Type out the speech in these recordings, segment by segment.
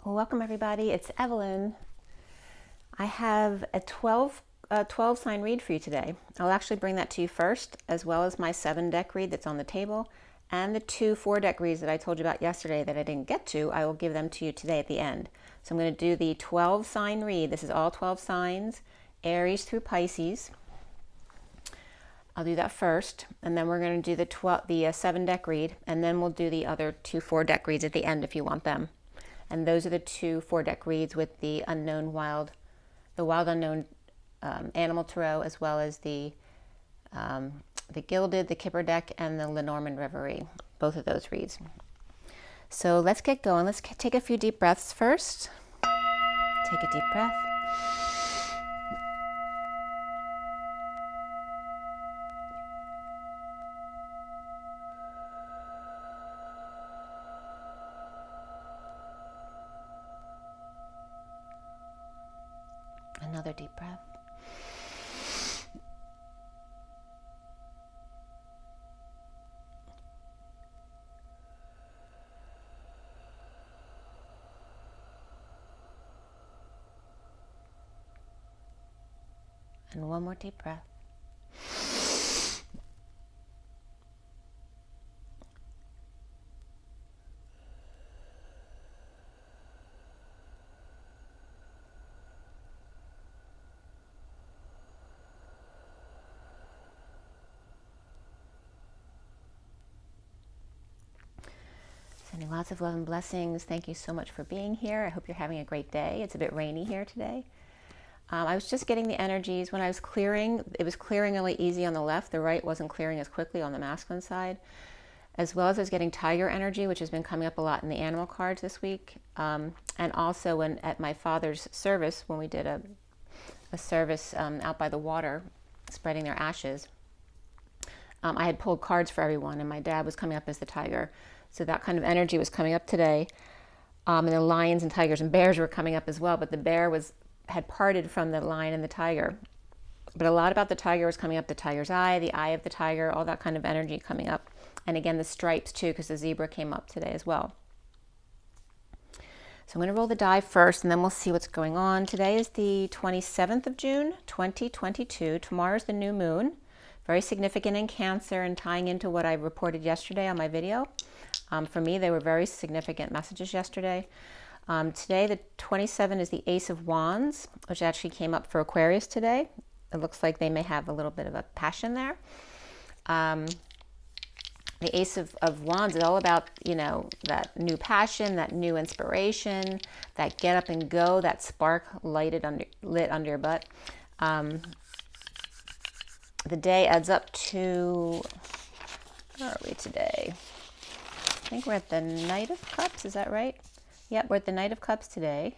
Well, welcome everybody. It's Evelyn. I have a 12 sign read for you today. I'll actually bring that to you first, as well as my 7 deck read that's on the table, and the 2 4 deck reads that I told you about yesterday that I didn't get to. I will give them to you today at the end. So I'm going to do the 12 sign read. This is all 12 signs, Aries through Pisces. I'll do that first, and then we're going to do the 7 deck read, and then we'll do the other 2 4 deck reads at the end if you want them. And those are the 2 4 deck reads with the wild unknown animal tarot, as well as the Gilded, the Kipper deck, and the Lenormand Reverie. Both of those reads. So let's get going. Let's take a few deep breaths first. Take a deep breath. Another deep breath. And one more deep breath. Sending lots of love and blessings. Thank you so much for being here. I hope you're having a great day. It's a bit rainy here today. I was just getting the energies. When I was clearing, it was clearing really easy on the left. The right wasn't clearing as quickly on the masculine side. As well as I was getting tiger energy, which has been coming up a lot in the animal cards this week. And also when at my father's service, when we did a service out by the water, spreading their ashes, I had pulled cards for everyone, and my dad was coming up as the tiger. So that kind of energy was coming up today. And the lions and tigers and bears were coming up as well, but the bear had parted from the lion and the tiger. But a lot about the tiger was coming up, the tiger's eye, the eye of the tiger, all that kind of energy coming up. And again, the stripes too, because the zebra came up today as well. So I'm going to roll the die first, and then we'll see what's going on. Today is the 27th of June, 2022. Tomorrow's the new moon. Very significant in Cancer, and tying into what I reported yesterday on my video. For me, they were very significant messages yesterday. Today, the 27 is the Ace of Wands, which actually came up for Aquarius today. It looks like they may have a little bit of a passion there. The Ace of Wands is all about, that new passion, that new inspiration, that get up and go, that spark lit under your butt. The day adds up to, where are we today? I think we're at the Knight of Cups, is that right? Yep, we're at the Knight of Cups today,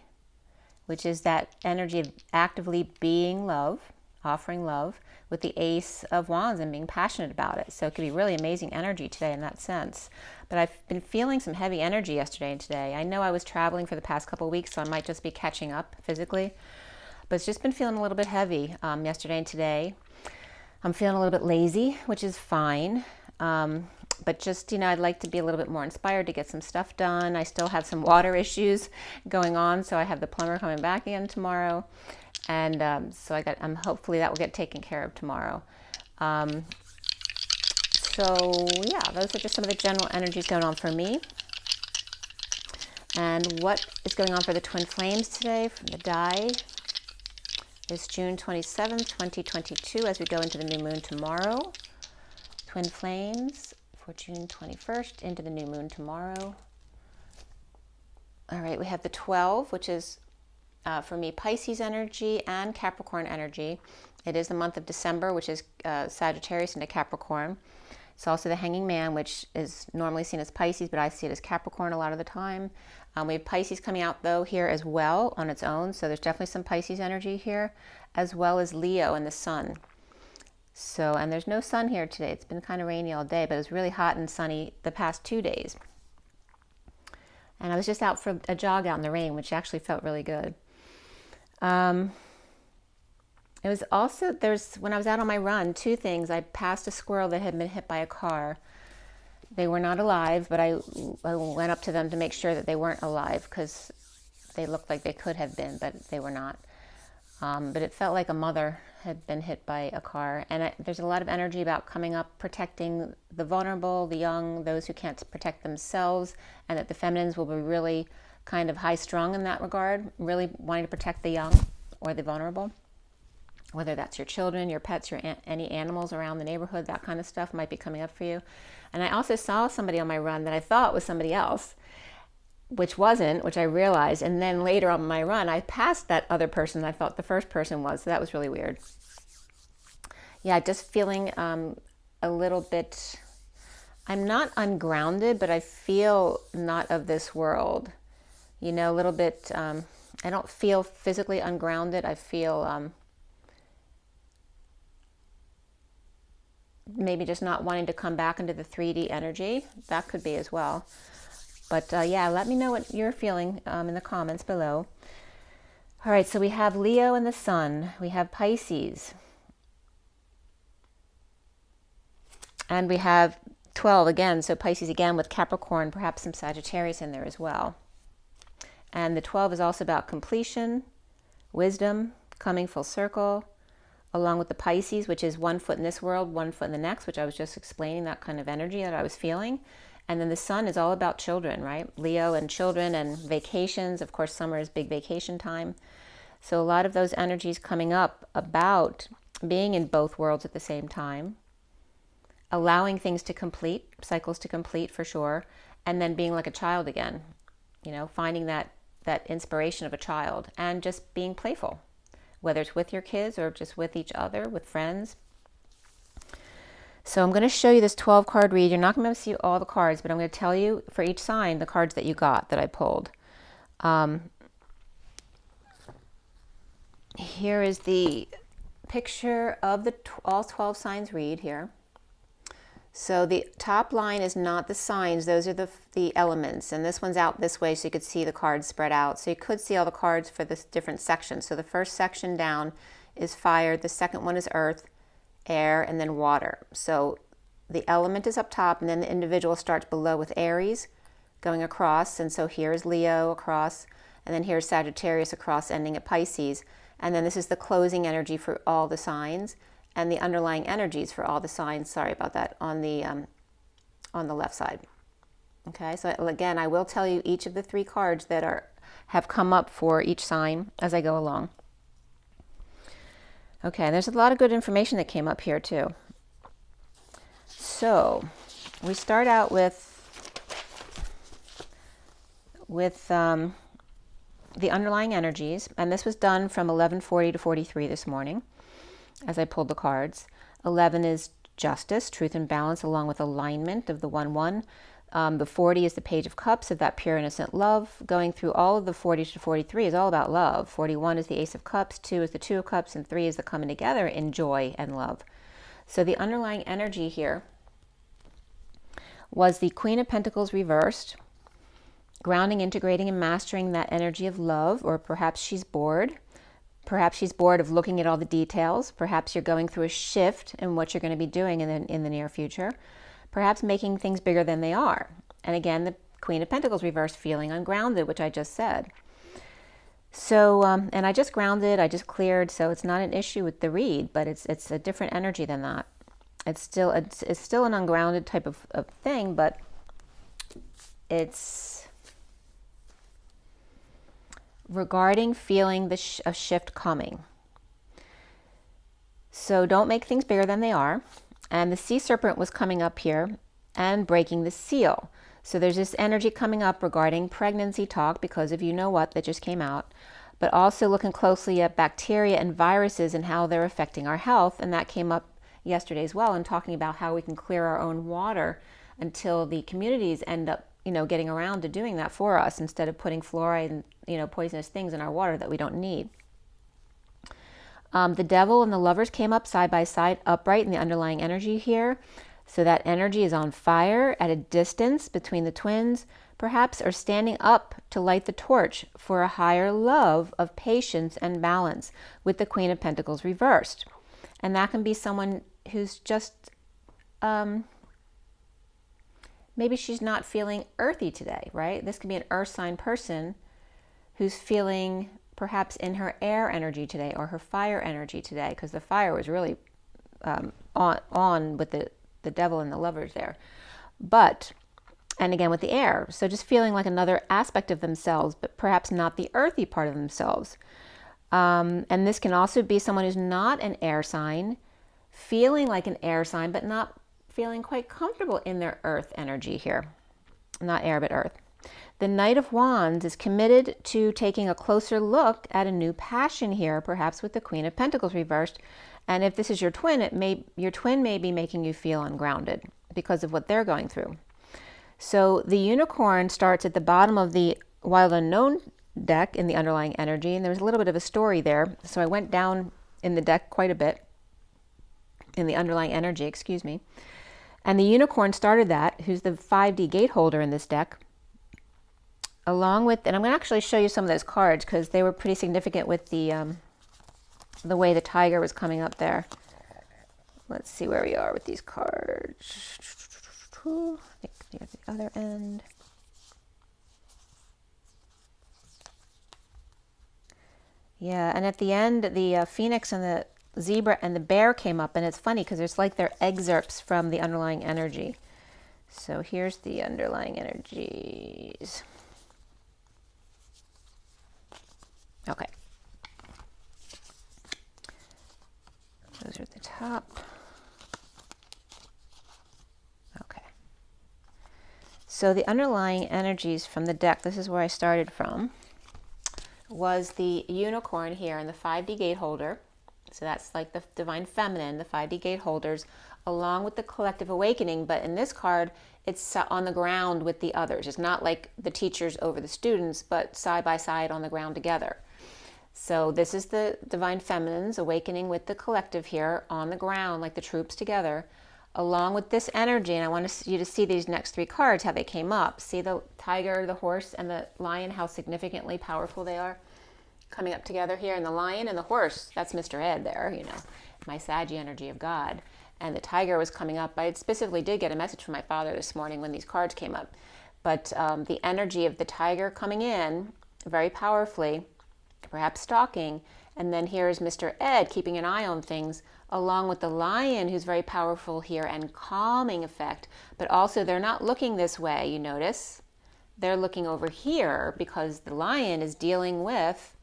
which is that energy of actively being love, offering love, with the Ace of Wands and being passionate about it. So it could be really amazing energy today in that sense. But I've been feeling some heavy energy yesterday and today. I know I was traveling for the past couple of weeks, so I might just be catching up physically. But it's just been feeling a little bit heavy yesterday and today. I'm feeling a little bit lazy, which is fine. But just, I'd like to be a little bit more inspired to get some stuff done. I still have some water issues going on, so I have the plumber coming back again tomorrow. And so hopefully that will get taken care of tomorrow. So yeah, those are just some of the general energies going on for me. And what is going on for the twin flames today from the die is June 27th, 2022, as we go into the new moon tomorrow. Twin flames for June 21st into the new moon tomorrow. All right, we have the 12, which is for me Pisces energy and Capricorn energy. It is the month of December, which is Sagittarius into Capricorn. It's also the Hanging Man, which is normally seen as Pisces, but I see it as Capricorn a lot of the time. We have Pisces coming out though here as well on its own, so there's definitely some Pisces energy here, as well as Leo and the Sun. So, and there's no sun here today. It's been kind of rainy all day, but it was really hot and sunny the past 2 days. And I was just out for a jog out in the rain, which actually felt really good. It was also, when I was out on my run, 2 things. I passed a squirrel that had been hit by a car. They were not alive, but I went up to them to make sure that they weren't alive, because they looked like they could have been, but they were not. But it felt like a mother had been hit by a car. And there's a lot of energy about coming up, protecting the vulnerable, the young, those who can't protect themselves, and that the feminines will be really kind of high-strung in that regard, really wanting to protect the young or the vulnerable. Whether that's your children, your pets, any animals around the neighborhood, that kind of stuff might be coming up for you. And I also saw somebody on my run that I thought was somebody else, which wasn't, which I realized. And then later on my run, I passed that other person I thought the first person was. So that was really weird. Yeah, just feeling a little bit, I'm not ungrounded, but I feel not of this world. You know, a little bit, I don't feel physically ungrounded. I feel maybe just not wanting to come back into the 3D energy. That could be as well. But yeah, let me know what you're feeling in the comments below. All right, so we have Leo and the Sun. We have Pisces. And we have 12 again, so Pisces again with Capricorn, perhaps some Sagittarius in there as well. And the 12 is also about completion, wisdom, coming full circle, along with the Pisces, which is 1 foot in this world, 1 foot in the next, which I was just explaining, that kind of energy that I was feeling. And then the Sun is all about children, right? Leo and children and vacations. Of course, summer is big vacation time. So a lot of those energies coming up about being in both worlds at the same time, allowing things to complete, cycles to complete for sure, and then being like a child again, you know, finding that inspiration of a child and just being playful, whether it's with your kids or just with each other, with friends. So I'm going to show you this 12 card read. You're not going to be able to see all the cards, but I'm going to tell you for each sign the cards that you got that I pulled. Here is the picture of the all 12 signs read here. So the top line is not the signs, those are the elements, and this one's out this way so you could see the cards spread out. So you could see all the cards for the different sections. So the first section down is fire, the second one is earth, air, and then water. So the element is up top, and then the individual starts below with Aries going across, and so here's Leo across, and then here's Sagittarius across, ending at Pisces. And then this is the closing energy for all the signs, and the underlying energies for all the signs, sorry about that, on the left side. Okay, so again, I will tell you each of the 3 cards that have come up for each sign as I go along. Okay, and there's a lot of good information that came up here too. So we start out with the underlying energies, and this was done from 11:40 to 43 this morning as I pulled the cards. 11 is justice, truth and balance, along with alignment of the 1-1. The 40 is the Page of Cups, of that pure innocent love. Going through all of the 40 to 43 is all about love. 41 is the Ace of Cups, 2 is the Two of Cups, and 3 is the coming together in joy and love. So the underlying energy here was the Queen of Pentacles reversed, grounding, integrating, and mastering that energy of love. Or perhaps she's bored. Perhaps she's bored of looking at all the details. Perhaps you're going through a shift in what you're going to be doing in the near future. Perhaps making things bigger than they are. And again, the Queen of Pentacles reversed, feeling ungrounded, which I just said. So, and I just grounded, I just cleared, so it's not an issue with the read, but it's a different energy than that. It's still an ungrounded type of thing, but it's regarding feeling a shift coming. So don't make things bigger than they are. And the sea serpent was coming up here and breaking the seal. So there's this energy coming up regarding pregnancy talk because of you know what that just came out, but also looking closely at bacteria and viruses and how they're affecting our health. And that came up yesterday as well, and talking about how we can clear our own water until the communities end up, you know, getting around to doing that for us instead of putting fluoride and, you know, poisonous things in our water that we don't need. The devil and the lovers came up side by side, upright in the underlying energy here. So that energy is on fire at a distance between the twins, perhaps, or standing up to light the torch for a higher love of patience and balance with the Queen of Pentacles reversed. And that can be someone who's just, maybe she's not feeling earthy today, right? This could be an earth sign person who's feeling perhaps in her air energy today or her fire energy today, because the fire was really on with the devil and the lovers there. But, and again with the air, so just feeling like another aspect of themselves, but perhaps not the earthy part of themselves. And this can also be someone who's not an air sign, feeling like an air sign, but not feeling quite comfortable in their earth energy here. Not air, but earth. The Knight of Wands is committed to taking a closer look at a new passion here, perhaps with the Queen of Pentacles reversed. And if this is your twin, your twin may be making you feel ungrounded because of what they're going through. So the unicorn starts at the bottom of the Wild Unknown deck in the underlying energy, and there was a little bit of a story there. So I went down in the deck quite a bit, in the underlying energy, excuse me. And the unicorn started that, who's the 5D gate holder in this deck, along with, and I'm going to actually show you some of those cards because they were pretty significant with the way the tiger was coming up there. Let's see where we are with these cards. I think they're at the other end. Yeah, and at the end, the phoenix and the zebra and the bear came up, and it's funny because it's like they're excerpts from the underlying energy. So here's the underlying energies. Okay. Those are at the top. Okay. So the underlying energies from the deck, this is where I started from, was the unicorn here and the 5D gate holder. So that's like the divine feminine, the 5D gate holders, along with the collective awakening. But in this card, it's on the ground with the others. It's not like the teachers over the students, but side by side on the ground together. So this is the divine feminines awakening with the collective here on the ground, like the troops together, along with this energy. And I want you to see these next three cards, how they came up. See the tiger, the horse, and the lion, how significantly powerful they are coming up together here. And the lion and the horse, that's Mr. Ed there, you know, my Saggy energy of God. And the tiger was coming up. I specifically did get a message from my father this morning when these cards came up. But the energy of the tiger coming in very powerfully, perhaps stalking, and then here is Mr. Ed keeping an eye on things, along with the lion, who's very powerful here and calming effect. But also they're not looking this way, you notice. They're looking over here because the lion is dealing with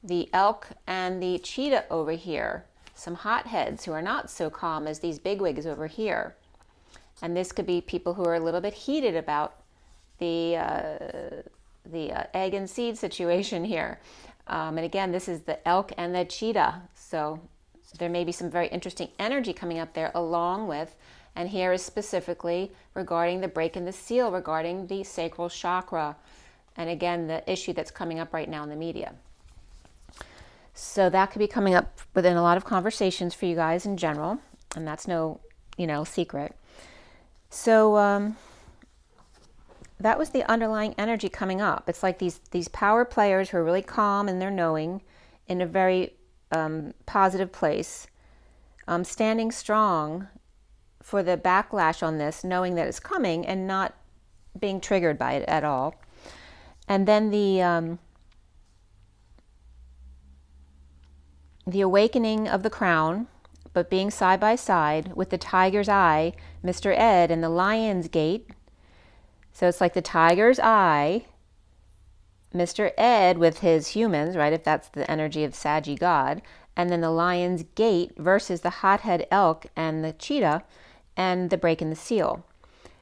the elk and the cheetah over here. Some hotheads who are not so calm as these bigwigs over here. And this could be people who are a little bit heated about the egg and seed situation here. And again, this is the elk and the cheetah. So there may be some very interesting energy coming up there along with, and here is specifically regarding the break in the seal, regarding the sacral chakra. And again, the issue that's coming up right now in the media. So that could be coming up within a lot of conversations for you guys in general. And that's no, secret. So, that was the underlying energy coming up. It's like these power players who are really calm in their knowing, in a very positive place, standing strong for the backlash on this, knowing that it's coming and not being triggered by it at all. And then the awakening of the crown, but being side by side with the tiger's eye, Mr. Ed, and the lion's gate. So it's like the tiger's eye, Mr. Ed with his humans, right, if that's the energy of Saggy God, and then the lion's gate versus the hothead elk and the cheetah and the break in the seal.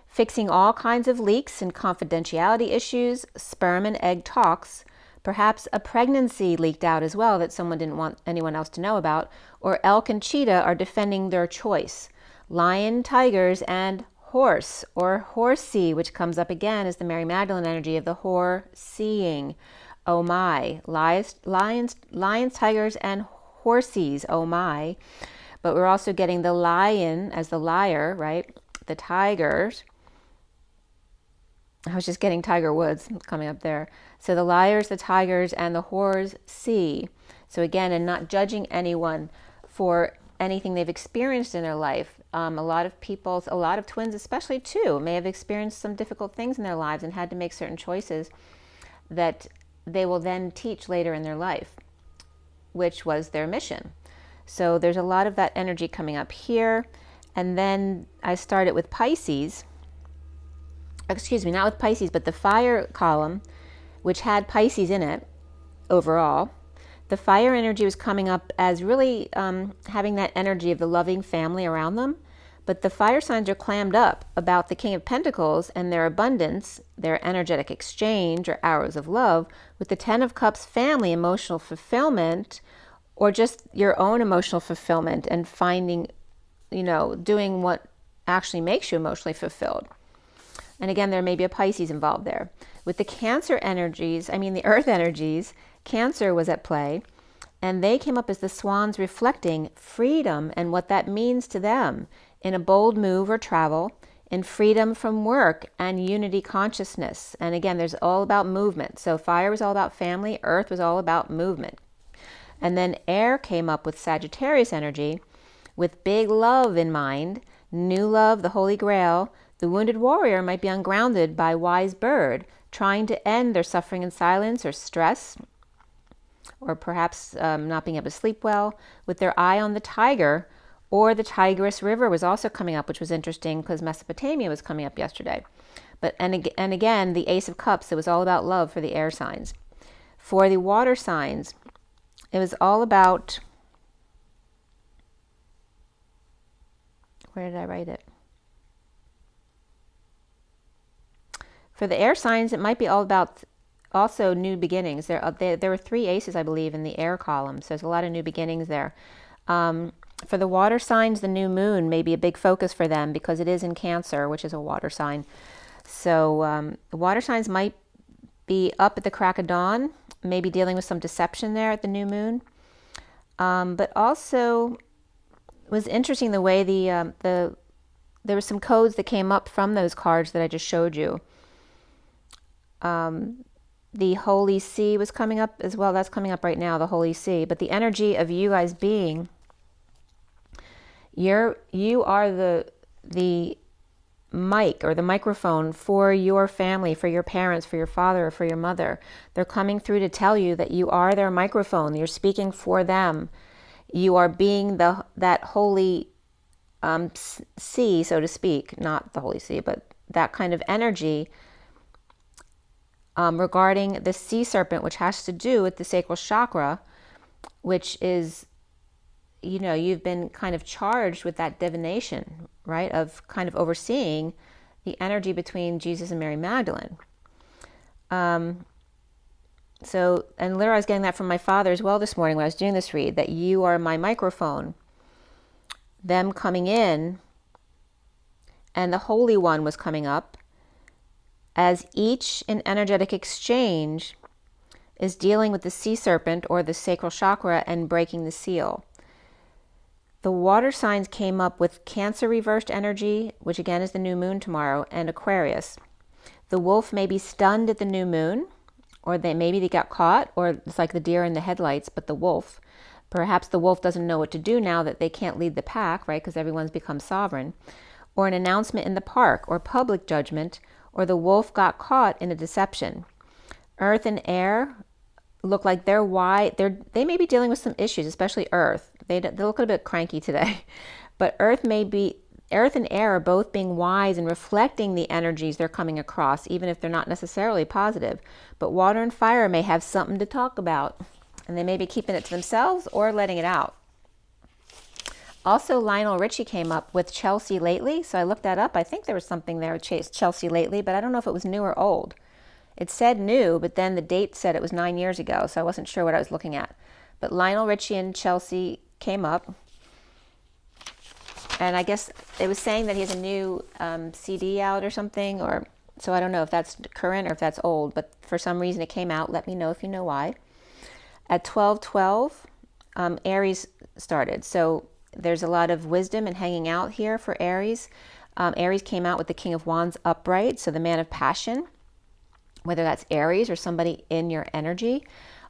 Fixing all kinds of leaks and confidentiality issues, sperm and egg talks, perhaps a pregnancy leaked out as well that someone didn't want anyone else to know about, or elk and cheetah are defending their choice. Lion, tigers, and horse or horsey, which comes up again as the Mary Magdalene energy of the whore-seeing. Oh my. Lions, tigers, and horsies. Oh my. But we're also getting the lion as the liar, right? The tigers. I was just getting Tiger Woods coming up there. So the liars, the tigers, and the whores see. So again, and not judging anyone for anything they've experienced in their life. A lot of twins especially too, may have experienced some difficult things in their lives and had to make certain choices that they will then teach later in their life, which was their mission. So there's a lot of that energy coming up here. And then I started with Pisces. Excuse me, not with Pisces, but the fire column, which had Pisces in it overall. The fire energy was coming up as really having that energy of the loving family around them. But the fire signs are clammed up about the King of Pentacles and their abundance, their energetic exchange or arrows of love, with the Ten of Cups, family, emotional fulfillment, or just your own emotional fulfillment and finding, doing what actually makes you emotionally fulfilled. And again, there may be a Pisces involved there. With the Cancer energies, the earth energies, Cancer was at play, and they came up as the swans reflecting freedom and what that means to them in a bold move or travel, in freedom from work and unity consciousness. And again, there's all about movement. So fire was all about family, earth was all about movement. And then air came up with Sagittarius energy, with big love in mind, new love, the Holy Grail. The wounded warrior might be ungrounded by wise bird, trying to end their suffering in silence or stress, or perhaps not being able to sleep well, with their eye on the tiger, or the Tigris River was also coming up, which was interesting because Mesopotamia was coming up yesterday. And again, the Ace of Cups, it was all about love for the air signs. For the water signs, it was all about, where did I write it? For the air signs, it might be all about also new beginnings. There were 3 aces, I believe, in the air column, so there's a lot of new beginnings there. For the water signs, the new moon may be a big focus for them because it is in Cancer, which is a water sign. So the water signs might be up at the crack of dawn, maybe dealing with some deception there at the new moon. But also, it was interesting the way there were some codes that came up from those cards that I just showed you. The Holy See was coming up as well. That's coming up right now, the Holy See. But the energy of you guys being, you are the mic or the microphone for your family, for your parents, for your father, or for your mother. They're coming through to tell you that you are their microphone. You're speaking for them. You are being that holy see, so to speak, not the Holy See, but that kind of energy regarding the sea serpent, which has to do with the sacral chakra, which is, you've been kind of charged with that divination, right? Of kind of overseeing the energy between Jesus and Mary Magdalene. And literally I was getting that from my father as well this morning when I was doing this read, that you are my microphone. Them coming in, and the Holy One was coming up, as each in energetic exchange is dealing with the sea serpent or the sacral chakra and breaking the seal. The water signs came up with Cancer reversed energy, which again is the new moon tomorrow, and Aquarius. The wolf may be stunned at the new moon, or maybe they got caught, or it's like the deer in the headlights, but the wolf. Perhaps the wolf doesn't know what to do now that they can't lead the pack, right? Because everyone's become sovereign. Or an announcement in the park, or public judgment, or the wolf got caught in a deception. Earth and air look like they may be dealing with some issues, especially earth. They look a bit cranky today. But earth and air are both being wise and reflecting the energies they're coming across, even if they're not necessarily positive. But water and fire may have something to talk about, and they may be keeping it to themselves or letting it out. Also, Lionel Richie came up with Chelsea lately, so I looked that up. I think there was something there with Chelsea lately, but I don't know if it was new or old. It said new, but then the date said it was 9 years ago, so I wasn't sure what I was looking at. But Lionel Richie and Chelsea came up, and I guess it was saying that he has a new CD out or something, so I don't know if that's current or if that's old, but for some reason it came out. Let me know if you know why. At 12/12, Aries started, so there's a lot of wisdom and hanging out here for Aries. Aries came out with the King of Wands upright, so the man of passion, whether that's Aries or somebody in your energy.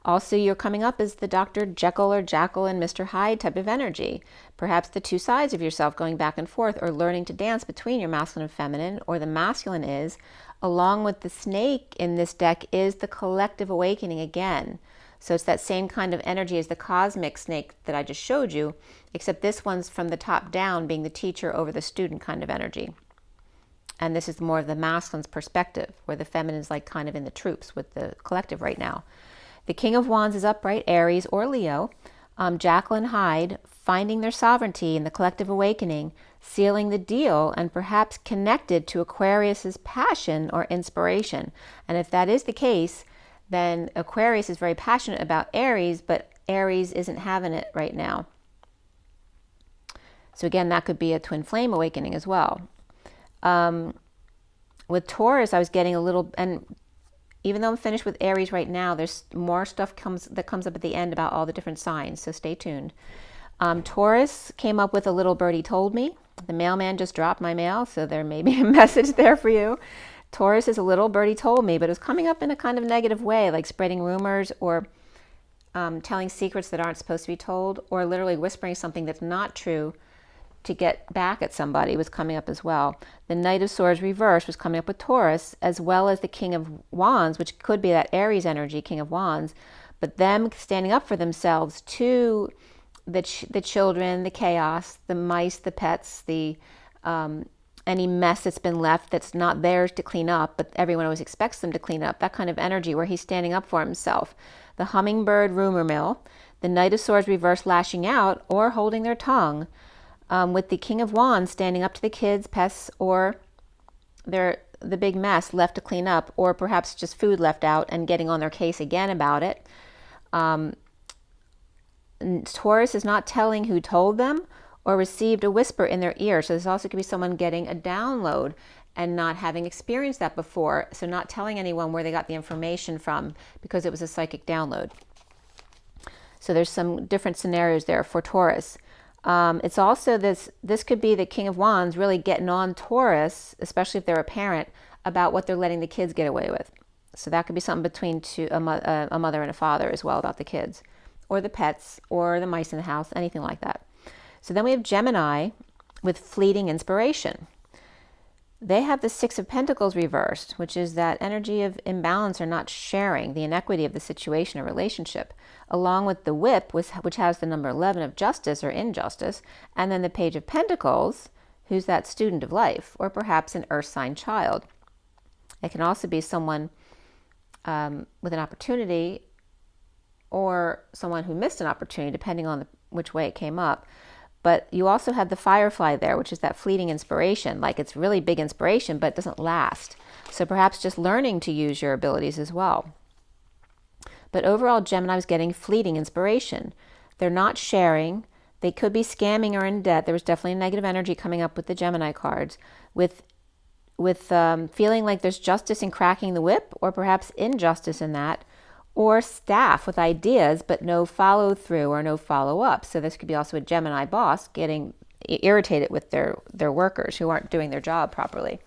Also, you're coming up as the Dr. Jekyll or Jackal and Mr. Hyde type of energy. Perhaps the two sides of yourself going back and forth, or learning to dance between your masculine and feminine, or the masculine is, along with the snake in this deck, is the collective awakening again. So it's that same kind of energy as the cosmic snake that I just showed you, except this one's from the top down, being the teacher over the student kind of energy. And this is more of the masculine's perspective, where the feminine is like kind of in the troops with the collective right now. The King of Wands is upright, Aries or Leo. Jekyll and Hyde finding their sovereignty in the collective awakening, sealing the deal, and perhaps connected to Aquarius's passion or inspiration. And if that is the case, then Aquarius is very passionate about Aries, but Aries isn't having it right now. So again, that could be a twin flame awakening as well. With Taurus, I was getting a little, and even though I'm finished with Aries right now, there's more stuff that comes up at the end about all the different signs, so stay tuned. Taurus came up with a little birdie told me. The mailman just dropped my mail, so there may be a message there for you. Taurus is a little birdie told me, but it was coming up in a kind of negative way, like spreading rumors or telling secrets that aren't supposed to be told, or literally whispering something that's not true to get back at somebody was coming up as well. The Knight of Swords reverse was coming up with Taurus, as well as the King of Wands, which could be that Aries energy, King of Wands, but them standing up for themselves to the children, the chaos, the mice, the pets, the any mess that's been left that's not theirs to clean up, but everyone always expects them to clean up, that kind of energy where he's standing up for himself. The hummingbird rumor mill, the Knight of Swords reverse lashing out or holding their tongue, with the King of Wands standing up to the kids, pests, or the big mess left to clean up, or perhaps just food left out and getting on their case again about it. Taurus is not telling who told them or received a whisper in their ear. So this also could be someone getting a download and not having experienced that before. So not telling anyone where they got the information from because it was a psychic download. So there's some different scenarios there for Taurus. It's also this could be the King of Wands really getting on Taurus, especially if they're a parent, about what they're letting the kids get away with. So that could be something between a mother and a father as well about the kids, or the pets, or the mice in the house, anything like that. So then we have Gemini with fleeting inspiration. They have the Six of Pentacles reversed, which is that energy of imbalance or not sharing, the inequity of the situation or relationship, along with the Whip, which has the number 11 of justice or injustice, and then the Page of Pentacles, who's that student of life, or perhaps an earth sign child. It can also be someone with an opportunity, or someone who missed an opportunity, depending on which way it came up. But you also have the Firefly there, which is that fleeting inspiration. Like it's really big inspiration, but it doesn't last. So perhaps just learning to use your abilities as well. But overall, Gemini was getting fleeting inspiration. They're not sharing. They could be scamming or in debt. There was definitely a negative energy coming up with the Gemini cards, with feeling like there's justice in cracking the whip, or perhaps injustice in that, or staff with ideas but no follow through or no follow up. So this could be also a Gemini boss getting irritated with their workers who aren't doing their job properly.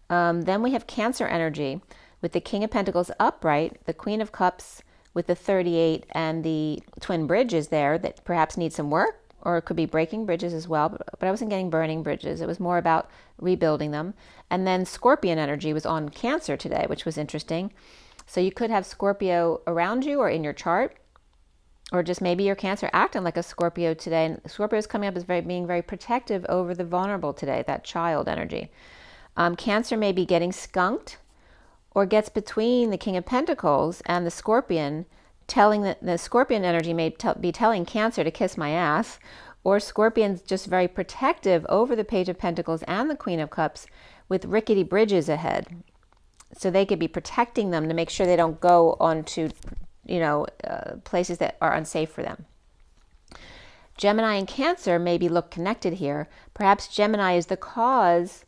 Then we have Cancer energy with the King of Pentacles upright, the Queen of Cups with the 38 and the twin bridges there that perhaps need some work, or it could be breaking bridges as well, but I wasn't getting burning bridges. It was more about rebuilding them. And then Scorpion energy was on Cancer today, which was interesting. So you could have Scorpio around you or in your chart, or just maybe your Cancer acting like a Scorpio today. And Scorpio is coming up as being very protective over the vulnerable today, that child energy. Cancer may be getting skunked, or gets between the King of Pentacles and the Scorpion, telling that the Scorpion energy may be telling Cancer to kiss my ass, or Scorpion's just very protective over the Page of Pentacles and the Queen of Cups with rickety bridges ahead. So they could be protecting them to make sure they don't go onto, places that are unsafe for them. Gemini and Cancer maybe look connected here. Perhaps Gemini is the cause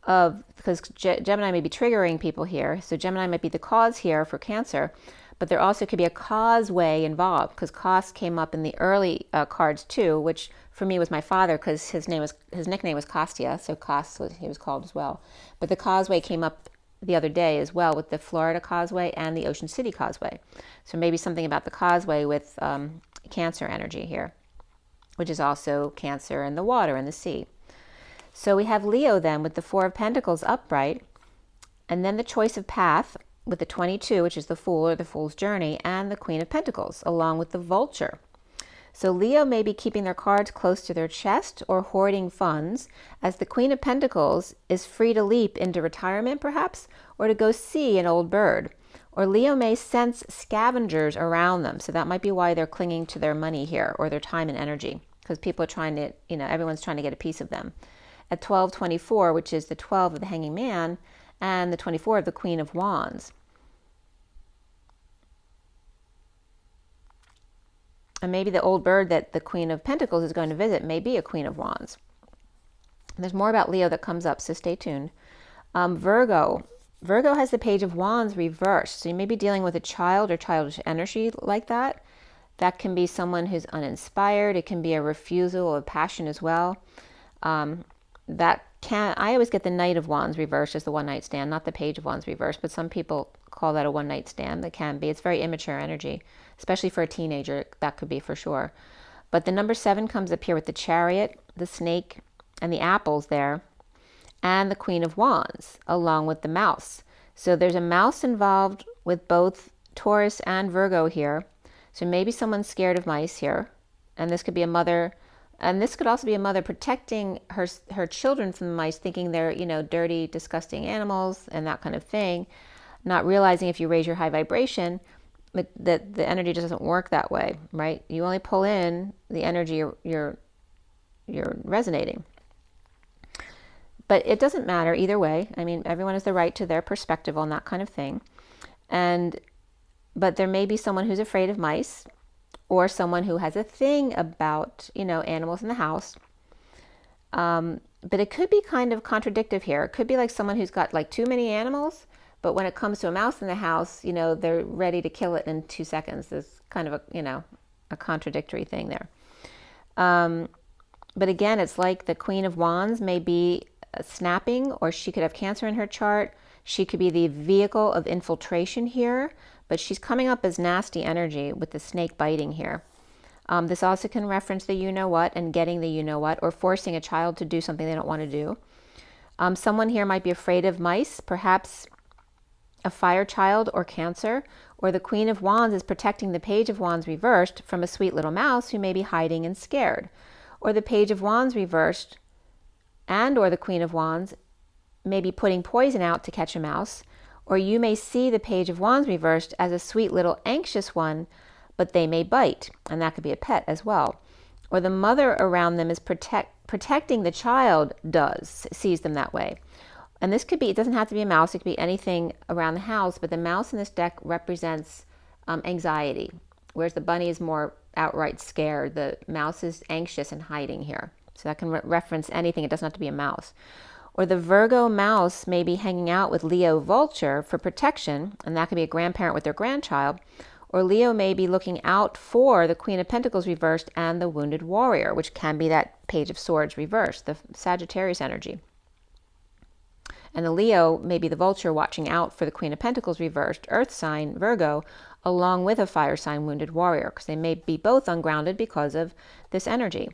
of, because Gemini may be triggering people here, so Gemini might be the cause here for Cancer, but there also could be a causeway involved, because Cos came up in the early cards too, which for me was my father, because his nickname was Kostya, so Kos he was called as well. But the causeway came up the other day as well with the Florida Causeway and the Ocean City Causeway. So maybe something about the causeway with Cancer energy here, which is also Cancer and the water and the sea. So we have Leo then with the Four of Pentacles upright, and then the choice of path with the 22, which is the Fool or the Fool's Journey, and the Queen of Pentacles, along with the Vulture. So Leo may be keeping their cards close to their chest or hoarding funds, as the Queen of Pentacles is free to leap into retirement perhaps, or to go see an old bird. Or Leo may sense scavengers around them, so that might be why they're clinging to their money here, or their time and energy, because people are trying to, everyone's trying to get a piece of them. At 1224, which is the 12 of the Hanging Man, and the 24 of the Queen of Wands. And maybe the old bird that the Queen of Pentacles is going to visit may be a Queen of Wands. And there's more about Leo that comes up, so stay tuned. Virgo. Virgo has the Page of Wands reversed. So you may be dealing with a child or childish energy like that. That can be someone who's uninspired. It can be a refusal of passion as well. I always get the Knight of Wands reversed as the one-night stand, not the Page of Wands reversed, but some people call that a one-night stand. That can be. It's very immature energy, especially for a teenager. That could be for sure. But the number 7 comes up here with the Chariot, the Snake, and the apples there, and the Queen of Wands, along with the mouse. So there's a mouse involved with both Taurus and Virgo here. So maybe someone's scared of mice here, and this could be a mother. And this could also be a mother protecting her children from the mice, thinking they're, dirty, disgusting animals and that kind of thing, not realizing if you raise your high vibration, that the energy just doesn't work that way, right? You only pull in the energy you're resonating. But it doesn't matter either way. I mean, everyone has the right to their perspective on that kind of thing. But there may be someone who's afraid of mice, or someone who has a thing about, animals in the house. But it could be kind of contradictory here. It could be like someone who's got like too many animals, but when it comes to a mouse in the house, they're ready to kill it in 2 seconds. There's kind of a contradictory thing there. But again, it's like the Queen of Wands may be snapping, or she could have Cancer in her chart. She could be the vehicle of infiltration here, but she's coming up as nasty energy with the snake biting here. This also can reference the you-know-what and getting the you-know-what, or forcing a child to do something they don't want to do. Someone here might be afraid of mice, perhaps a fire child or Cancer, or the Queen of Wands is protecting the Page of Wands reversed from a sweet little mouse who may be hiding and scared. Or the Page of Wands reversed or the Queen of Wands may be putting poison out to catch a mouse. Or you may see the Page of Wands reversed as a sweet little anxious one, but they may bite, and that could be a pet as well. Or the mother around them is protecting the child, sees them that way. And this could be, it doesn't have to be a mouse, it could be anything around the house, but the mouse in this deck represents anxiety, whereas the bunny is more outright scared. The mouse is anxious and hiding here. So that can reference anything, it doesn't have to be a mouse. Or the Virgo mouse may be hanging out with Leo Vulture for protection, and that could be a grandparent with their grandchild. Or Leo may be looking out for the Queen of Pentacles reversed and the Wounded Warrior, which can be that Page of Swords reversed, the Sagittarius energy. And the Leo may be the Vulture watching out for the Queen of Pentacles reversed, Earth sign, Virgo, along with a fire sign, Wounded Warrior, because they may be both ungrounded because of this energy.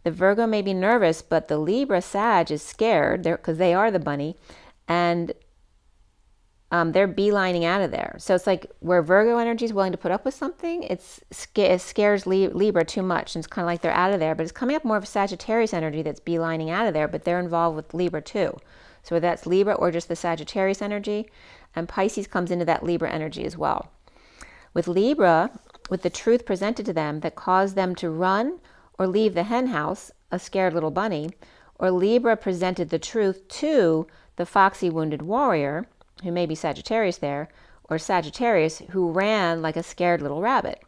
The Virgo may be nervous, but the Libra Sag is scared because they are the bunny, and they're beelining out of there. So it's like where Virgo energy is willing to put up with something, it scares Libra too much, and it's kind of like they're out of there. But it's coming up more of a Sagittarius energy that's beelining out of there, but they're involved with Libra too. So whether that's Libra or just the Sagittarius energy, and Pisces comes into that Libra energy as well. With Libra, with the truth presented to them that caused them to run or leave the hen house, a scared little bunny, or Libra presented the truth to the foxy Wounded Warrior, who may be Sagittarius there, or Sagittarius who ran like a scared little rabbit.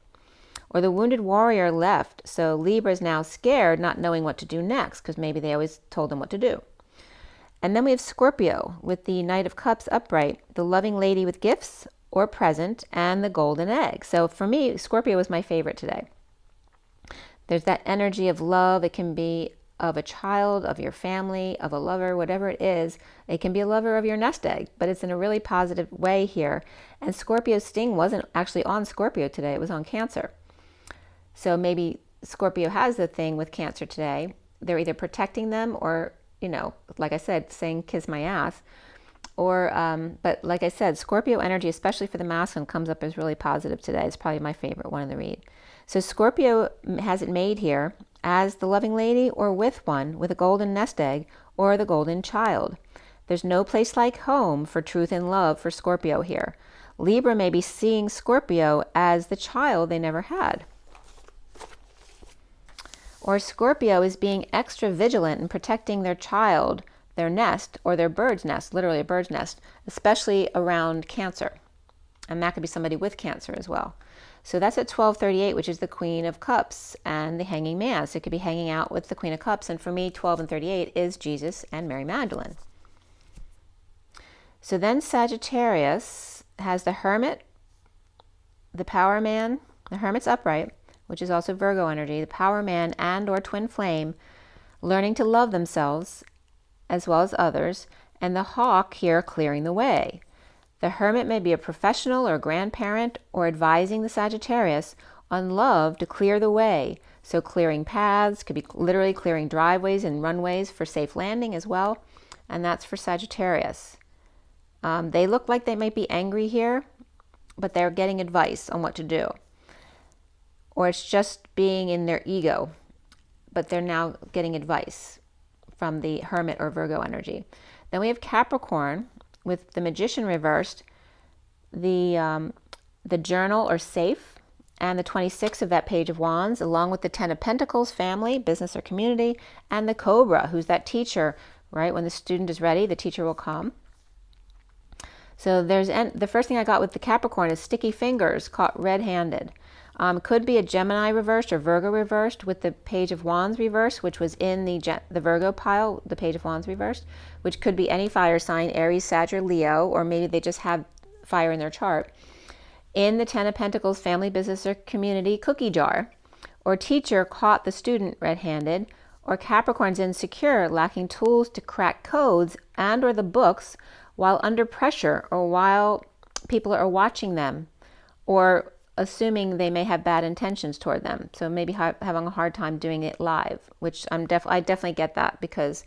Or the Wounded Warrior left, so Libra is now scared, not knowing what to do next, because maybe they always told them what to do. And then we have Scorpio with the Knight of Cups upright, the loving lady with gifts or present, and the golden egg. So for me, Scorpio was my favorite today. There's that energy of love. It can be of a child, of your family, of a lover, whatever it is. It can be a lover of your nest egg, but it's in a really positive way here. And Scorpio's sting wasn't actually on Scorpio today, it was on Cancer. So maybe Scorpio has the thing with Cancer today. They're either protecting them or, you know, like I said, saying kiss my ass. Or, but like I said, Scorpio energy, especially for the masculine, comes up as really positive today. It's probably my favorite one in the read. So Scorpio has it made here as the loving lady or with one, with a golden nest egg or the golden child. There's no place like home for truth and love for Scorpio here. Libra may be seeing Scorpio as the child they never had. Or Scorpio is being extra vigilant in protecting their child, their nest, or their bird's nest, literally a bird's nest, especially around Cancer. And that could be somebody with Cancer as well. So that's at 12:38, which is the Queen of Cups and the Hanging Man. So it could be hanging out with the Queen of Cups. And for me, 12 and 38 is Jesus and Mary Magdalene. So then Sagittarius has the Hermit, the Power Man, the Hermit's upright, which is also Virgo energy, the Power Man and or Twin Flame, learning to love themselves as well as others, and the Hawk here clearing the way. The Hermit may be a professional or grandparent or advising the Sagittarius on love to clear the way. So clearing paths, could be literally clearing driveways and runways for safe landing as well. And that's for Sagittarius. They look like they might be angry here, but they're getting advice on what to do. Or it's just being in their ego, but they're now getting advice from the Hermit or Virgo energy. Then we have Capricorn with the Magician reversed, the Journal or Safe, and the 26 of that Page of Wands, along with the 10 of Pentacles, family, business or community, and the Cobra, who's that teacher, right? When the student is ready, the teacher will come. So the first thing I got with the Capricorn is sticky fingers caught red-handed. Could be a Gemini reversed or Virgo reversed with the Page of Wands reversed, which was in the Virgo pile, the Page of Wands reversed, which could be any fire sign, Aries, Sag, or Leo, or maybe they just have fire in their chart. In the 10 of Pentacles, family, business, or community cookie jar, or teacher caught the student red-handed, or Capricorn's insecure, lacking tools to crack codes and or the books while under pressure or while people are watching them, or assuming they may have bad intentions toward them. So maybe having a hard time doing it live, which I definitely get that, because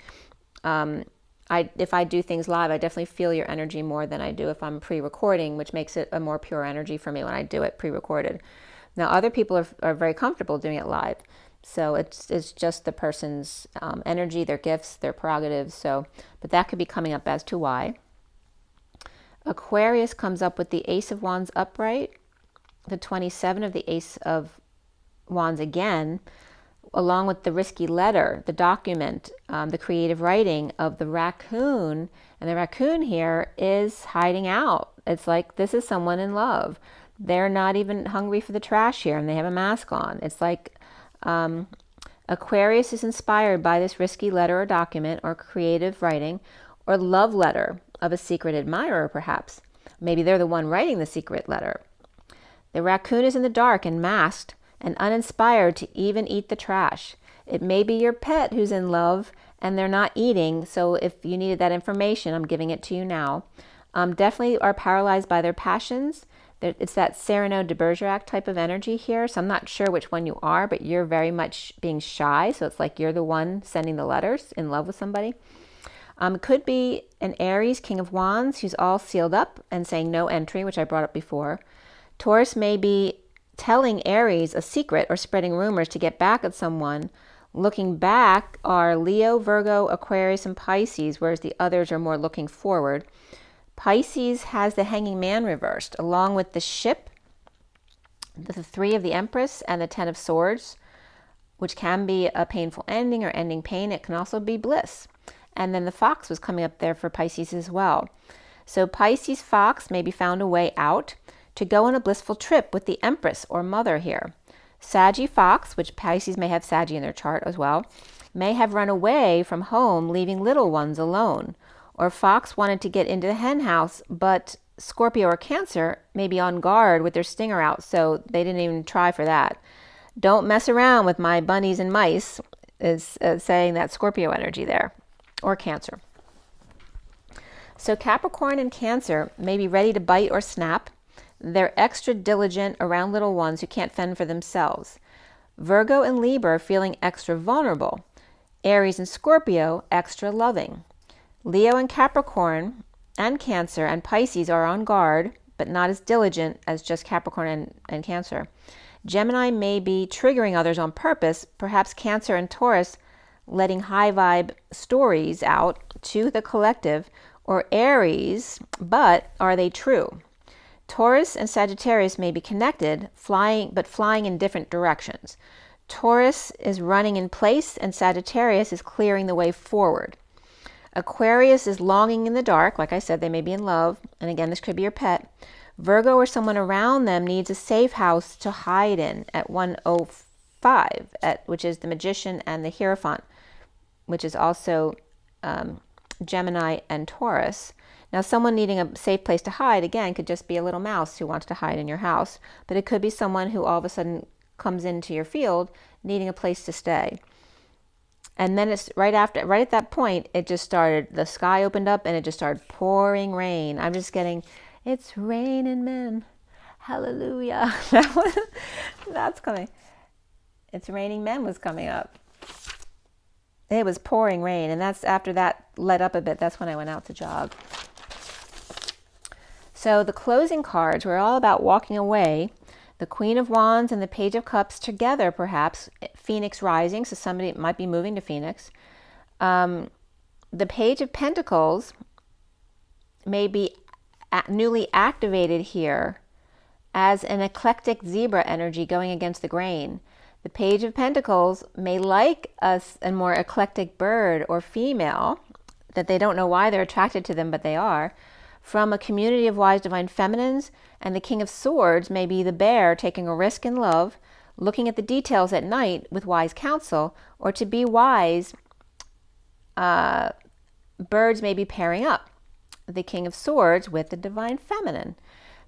if I do things live, I definitely feel your energy more than I do if I'm pre-recording, which makes it a more pure energy for me when I do it pre-recorded. Now, other people are very comfortable doing it live. So it's just the person's energy, their gifts, their prerogatives. So, but that could be coming up as to why. Aquarius comes up with the Ace of Wands upright, the 27 of the Ace of Wands again, along with the risky letter, the document, the creative writing of the raccoon. And the raccoon here is hiding out. It's like this is someone in love. They're not even hungry for the trash here, and they have a mask on. It's like Aquarius is inspired by this risky letter or document or creative writing or love letter of a secret admirer, perhaps. Maybe they're the one writing the secret letter. The raccoon is in the dark and masked and uninspired to even eat the trash. It may be your pet who's in love and they're not eating, so if you needed that information, I'm giving it to you now. Definitely are paralyzed by their passions. It's that Cyrano de Bergerac type of energy here, so I'm not sure which one you are, but you're very much being shy, so it's like you're the one sending the letters, in love with somebody. Could be an Aries, King of Wands, who's all sealed up and saying no entry, which I brought up before. Taurus may be telling Aries a secret or spreading rumors to get back at someone. Looking back are Leo, Virgo, Aquarius, and Pisces, whereas the others are more looking forward. Pisces has the Hanging Man reversed, along with the Ship, the 3 of the Empress, and the 10 of Swords, which can be a painful ending or ending pain. It can also be bliss. And then the Fox was coming up there for Pisces as well. So Pisces Fox maybe found a way out to go on a blissful trip with the Empress or Mother here. Saggy Fox, which Pisces may have Saggy in their chart as well, may have run away from home, leaving little ones alone. Or Fox wanted to get into the hen house, but Scorpio or Cancer may be on guard with their stinger out, so they didn't even try for that. Don't mess around with my bunnies and mice. is saying that Scorpio energy there, or Cancer. So Capricorn and Cancer may be ready to bite or snap. They're extra diligent around little ones who can't fend for themselves. Virgo and Libra are feeling extra vulnerable. Aries and Scorpio, extra loving. Leo and Capricorn and Cancer and Pisces are on guard, but not as diligent as just Capricorn and Cancer. Gemini may be triggering others on purpose, perhaps Cancer and Taurus letting high vibe stories out to the collective, or Aries, but are they true? Taurus and Sagittarius may be connected, flying in different directions. Taurus is running in place and Sagittarius is clearing the way forward. Aquarius is longing in the dark. Like I said, they may be in love. And again, this could be your pet. Virgo or someone around them needs a safe house to hide in at 105, which is the Magician and the Hierophant, which is also Gemini and Taurus. Now, someone needing a safe place to hide, again, could just be a little mouse who wants to hide in your house. But it could be someone who all of a sudden comes into your field needing a place to stay. And then it's right at that point, it just started, the sky opened up and it just started pouring rain. I'm just getting, it's raining men. Hallelujah. That's coming. It's raining men was coming up. It was pouring rain, and that's after that let up a bit. That's when I went out to jog. So the closing cards were all about walking away. The Queen of Wands and the Page of Cups together, perhaps. Phoenix rising, so somebody might be moving to Phoenix. The Page of Pentacles may be newly activated here as an eclectic zebra energy going against the grain. The Page of Pentacles may like a more eclectic bird or female that they don't know why they're attracted to them, but they are, from a community of wise divine feminines. And the King of Swords may be the bear taking a risk in love, looking at the details at night with wise counsel, or to be wise, birds may be pairing up. The King of Swords with the divine feminine.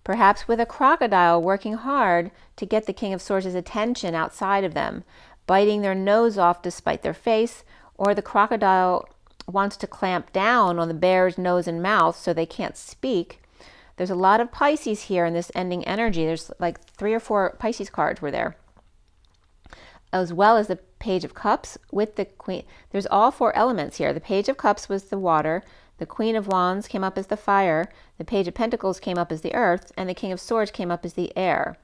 Perhaps with a crocodile working hard to get the King of Swords' attention outside of them, biting their nose off to spite their face, or the crocodile wants to clamp down on the bear's nose and mouth so they can't speak. There's a lot of Pisces here in this ending energy. There's like 3 or 4 Pisces cards were there, as well as the Page of Cups with the Queen. There's all 4 elements here. The Page of Cups was the water. The Queen of Wands came up as the fire, the Page of Pentacles came up as the earth, and the King of Swords came up as the air.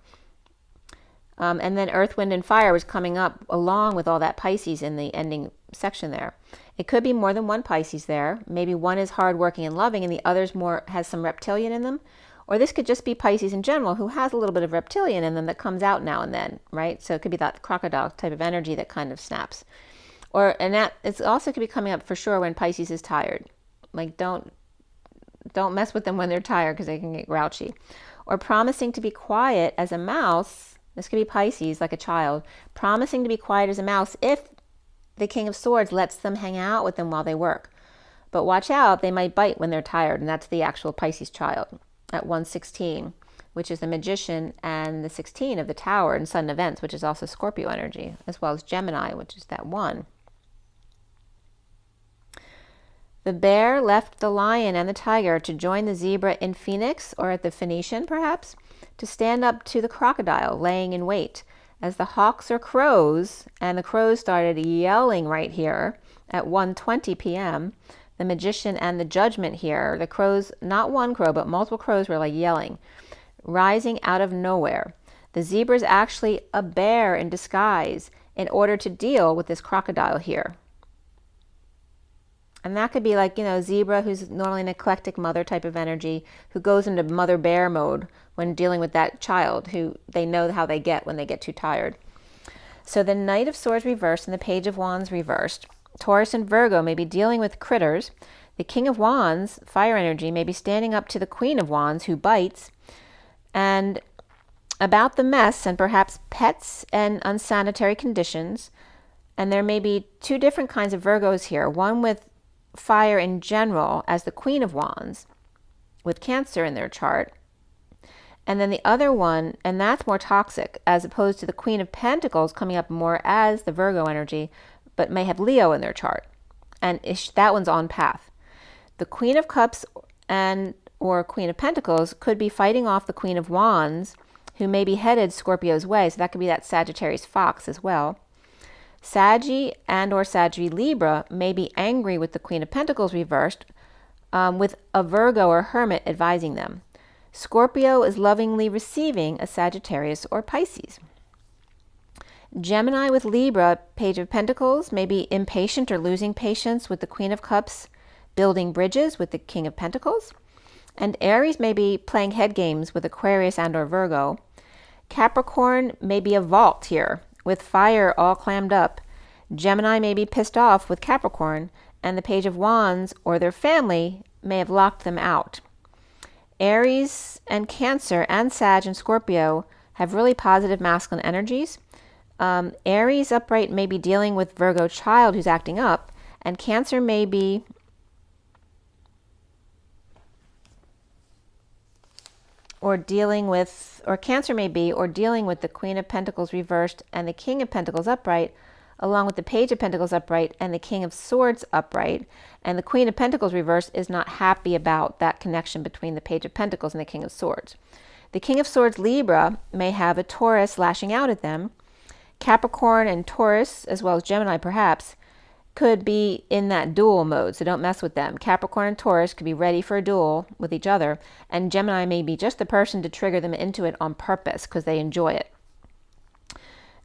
And then Earth, Wind, and Fire was coming up along with all that Pisces in the ending section there. It could be more than one Pisces there. Maybe one is hardworking and loving and the other's more has some reptilian in them. Or this could just be Pisces in general who has a little bit of reptilian in them that comes out now and then, right? So it could be that crocodile type of energy that kind of snaps. And that it also could be coming up for sure when Pisces is tired. Like don't mess with them when they're tired because they can get grouchy. Or promising to be quiet as a mouse. This could be Pisces, like a child, promising to be quiet as a mouse if the King of Swords lets them hang out with them while they work. But watch out, they might bite when they're tired, and that's the actual Pisces child at 116, which is the Magician, and the 16 of the Tower and Sudden Events, which is also Scorpio energy, as well as Gemini, which is that 1. The bear left the lion and the tiger to join the zebra in Phoenix, or at the Phoenician perhaps, to stand up to the crocodile laying in wait. As the hawks or crows, and the crows started yelling right here at 1:20 p.m., the Magician and the Judgment here, the crows, not one crow, but multiple crows were like yelling, rising out of nowhere. The zebra is actually a bear in disguise in order to deal with this crocodile here. And that could be like, zebra who's normally an eclectic mother type of energy who goes into mother bear mode when dealing with that child who they know how they get when they get too tired. So the Knight of Swords reversed and the Page of Wands reversed. Taurus and Virgo may be dealing with critters. The King of Wands, fire energy, may be standing up to the Queen of Wands who bites. And about the mess and perhaps pets and unsanitary conditions. And there may be 2 different kinds of Virgos here. One with fire in general as the Queen of Wands with Cancer in their chart, and then the other one, and that's more toxic, as opposed to the Queen of Pentacles coming up more as the Virgo energy, but may have Leo in their chart. And that one's on path. The Queen of Cups and or Queen of Pentacles could be fighting off the Queen of Wands, who may be headed Scorpio's way. So that could be that Sagittarius fox as well. Saggy and or Saggy Libra may be angry with the Queen of Pentacles reversed, with a Virgo or Hermit advising them. Scorpio is lovingly receiving a Sagittarius or Pisces. Gemini with Libra, Page of Pentacles, may be impatient or losing patience with the Queen of Cups, building bridges with the King of Pentacles. And Aries may be playing head games with Aquarius and or Virgo. Capricorn may be a vault here, with fire all clammed up. Gemini may be pissed off with Capricorn, and the Page of Wands or their family may have locked them out. Aries and Cancer and Sag and Scorpio have really positive masculine energies. Aries upright may be dealing with Virgo child who's acting up, and Cancer may be dealing with the Queen of Pentacles reversed and the King of Pentacles upright, along with the Page of Pentacles upright and the King of Swords upright. And the Queen of Pentacles reversed is not happy about that connection between the Page of Pentacles and the King of Swords. The King of Swords Libra may have a Taurus lashing out at them. Capricorn and Taurus, as well as Gemini perhaps, could be in that duel mode, so don't mess with them. Capricorn and Taurus could be ready for a duel with each other, and Gemini may be just the person to trigger them into it on purpose because they enjoy it.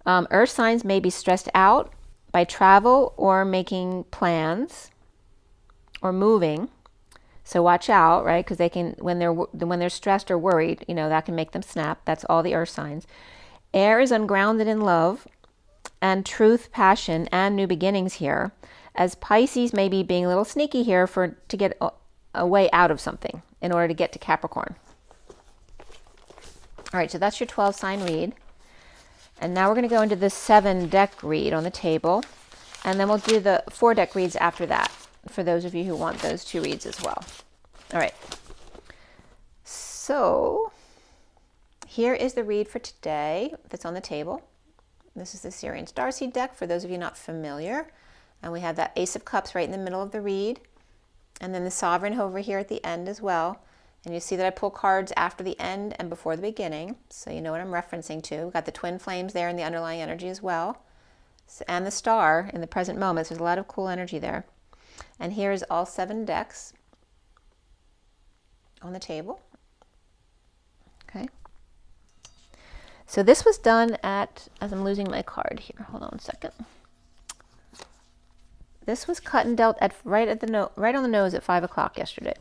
Earth signs may be stressed out by travel or making plans or moving, so watch out, right? Because they can, when they're stressed or worried, that can make them snap. That's all the earth signs. Air is ungrounded in love and truth, passion, and new beginnings here, as Pisces may be being a little sneaky here to get a way out of something in order to get to Capricorn. All right, so that's your 12 sign read. And now we're going to go into the 7 deck read on the table, and then we'll do the 4 deck reads after that for those of you who want those 2 reads as well. All right. So here is the read for today that's on the table. This is the SIRIAN Starseed deck for those of you not familiar. And we have that Ace of Cups right in the middle of the read. And then the Sovereign over here at the end as well. And you see that I pull cards after the end and before the beginning. So you know what I'm referencing to. We've got the twin flames there in the underlying energy as well. And the star in the present moment. So there's a lot of cool energy there. And here is all 7 decks on the table. Okay. So this was done at, as I'm losing my card here, hold on a second. This was cut and dealt at right on the nose at 5 o'clock yesterday.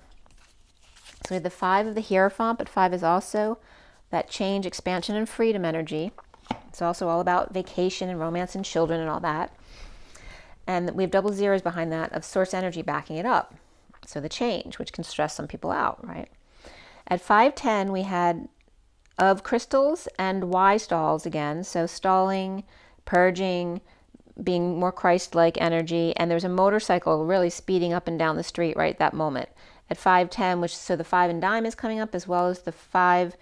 So we had the 5 of the Hierophant, but 5 is also that change, expansion, and freedom energy. It's also all about vacation and romance and children and all that. And we have double zeros behind that of source energy backing it up. So the change, which can stress some people out, right? At 5:10, we had of crystals and Y stalls again. So stalling, purging, being more Christ-like energy. And there's a motorcycle really speeding up and down the street right at that moment. At 5:10, so the 5 in dime is coming up, as well as the 5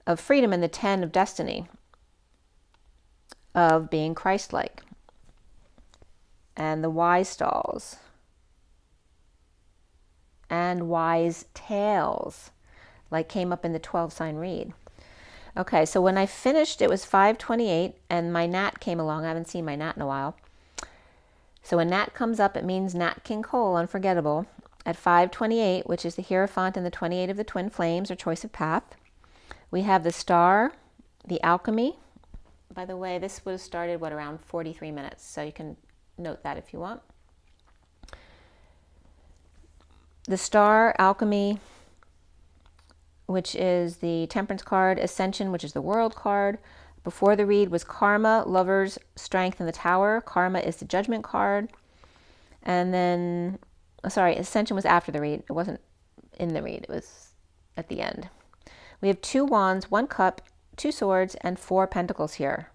of freedom and the 10 of destiny, of being Christ-like. And the Y stalls. And wise tales, like came up in the 12 sign read. Okay, so when I finished, it was 5:28, and my gnat came along. I haven't seen my gnat in a while. So when gnat comes up, it means Nat King Cole, unforgettable. At 5:28, which is the Hierophant and the 28 of the twin flames, or choice of path, we have the star, the alchemy. By the way, this would have started, around 43 minutes. So you can note that if you want. The star, alchemy, which is the temperance card, ascension, which is the world card. Before the read was karma, lovers, strength, and the tower. Karma is the judgment card. And then, ascension was after the read. It wasn't in the read. It was at the end. We have 2 wands, 1 cup, 2 swords, and 4 pentacles here.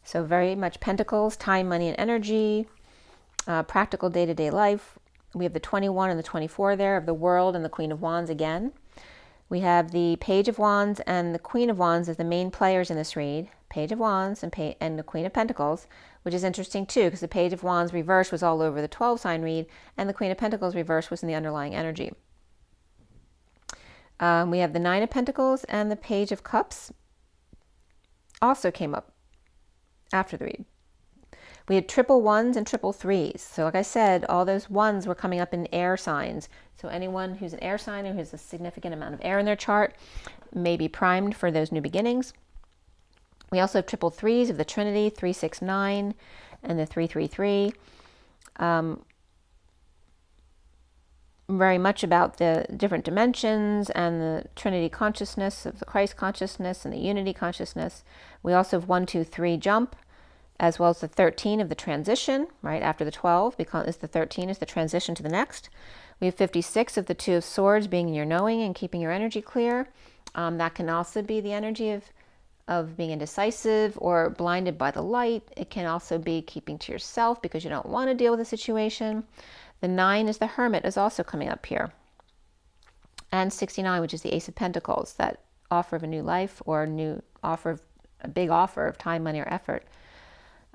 So very much pentacles, time, money, and energy, practical day-to-day life. We have the 21 and the 24 there of the world and the Queen of Wands again. We have the Page of Wands and the Queen of Wands as the main players in this read. Page of Wands and the Queen of Pentacles, which is interesting too, because the Page of Wands reverse was all over the 12 sign read, and the Queen of Pentacles reverse was in the underlying energy. We have the Nine of Pentacles and the Page of Cups also came up after the read. We had triple ones and triple threes. So like I said, all those ones were coming up in air signs. So anyone who's an air sign or who has a significant amount of air in their chart may be primed for those new beginnings. We also have triple threes of the Trinity, 369 and the 333. Very much about the different dimensions and the Trinity consciousness of the Christ consciousness and the unity consciousness. We also have 1, 2, 3 jump, as well as the 13 of the transition, right after the 12, because the 13 is the transition to the next. We have 56 of the Two of Swords, being in your knowing and keeping your energy clear. That can also be the energy of being indecisive or blinded by the light. It can also be keeping to yourself because you don't want to deal with the situation. The 9 is the Hermit, is also coming up here. And 69, which is the Ace of Pentacles, that offer of a new life or a big offer of time, money, or effort.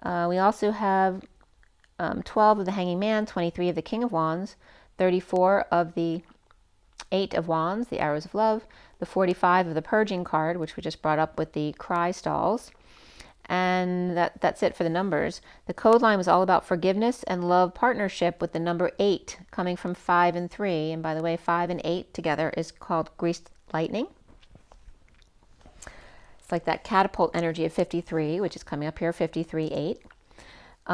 We also have 12 of the Hanging Man, 23 of the King of Wands, 34 of the Eight of Wands, the Arrows of Love, the 45 of the Purging card, which we just brought up with the Cry Stalls. And that's it for the numbers. The code line was all about forgiveness and love partnership, with the number 8 coming from 5 and 3. And by the way, 5 and 8 together is called Greased Lightning. It's like that catapult energy of 53, which is coming up here, 53-8,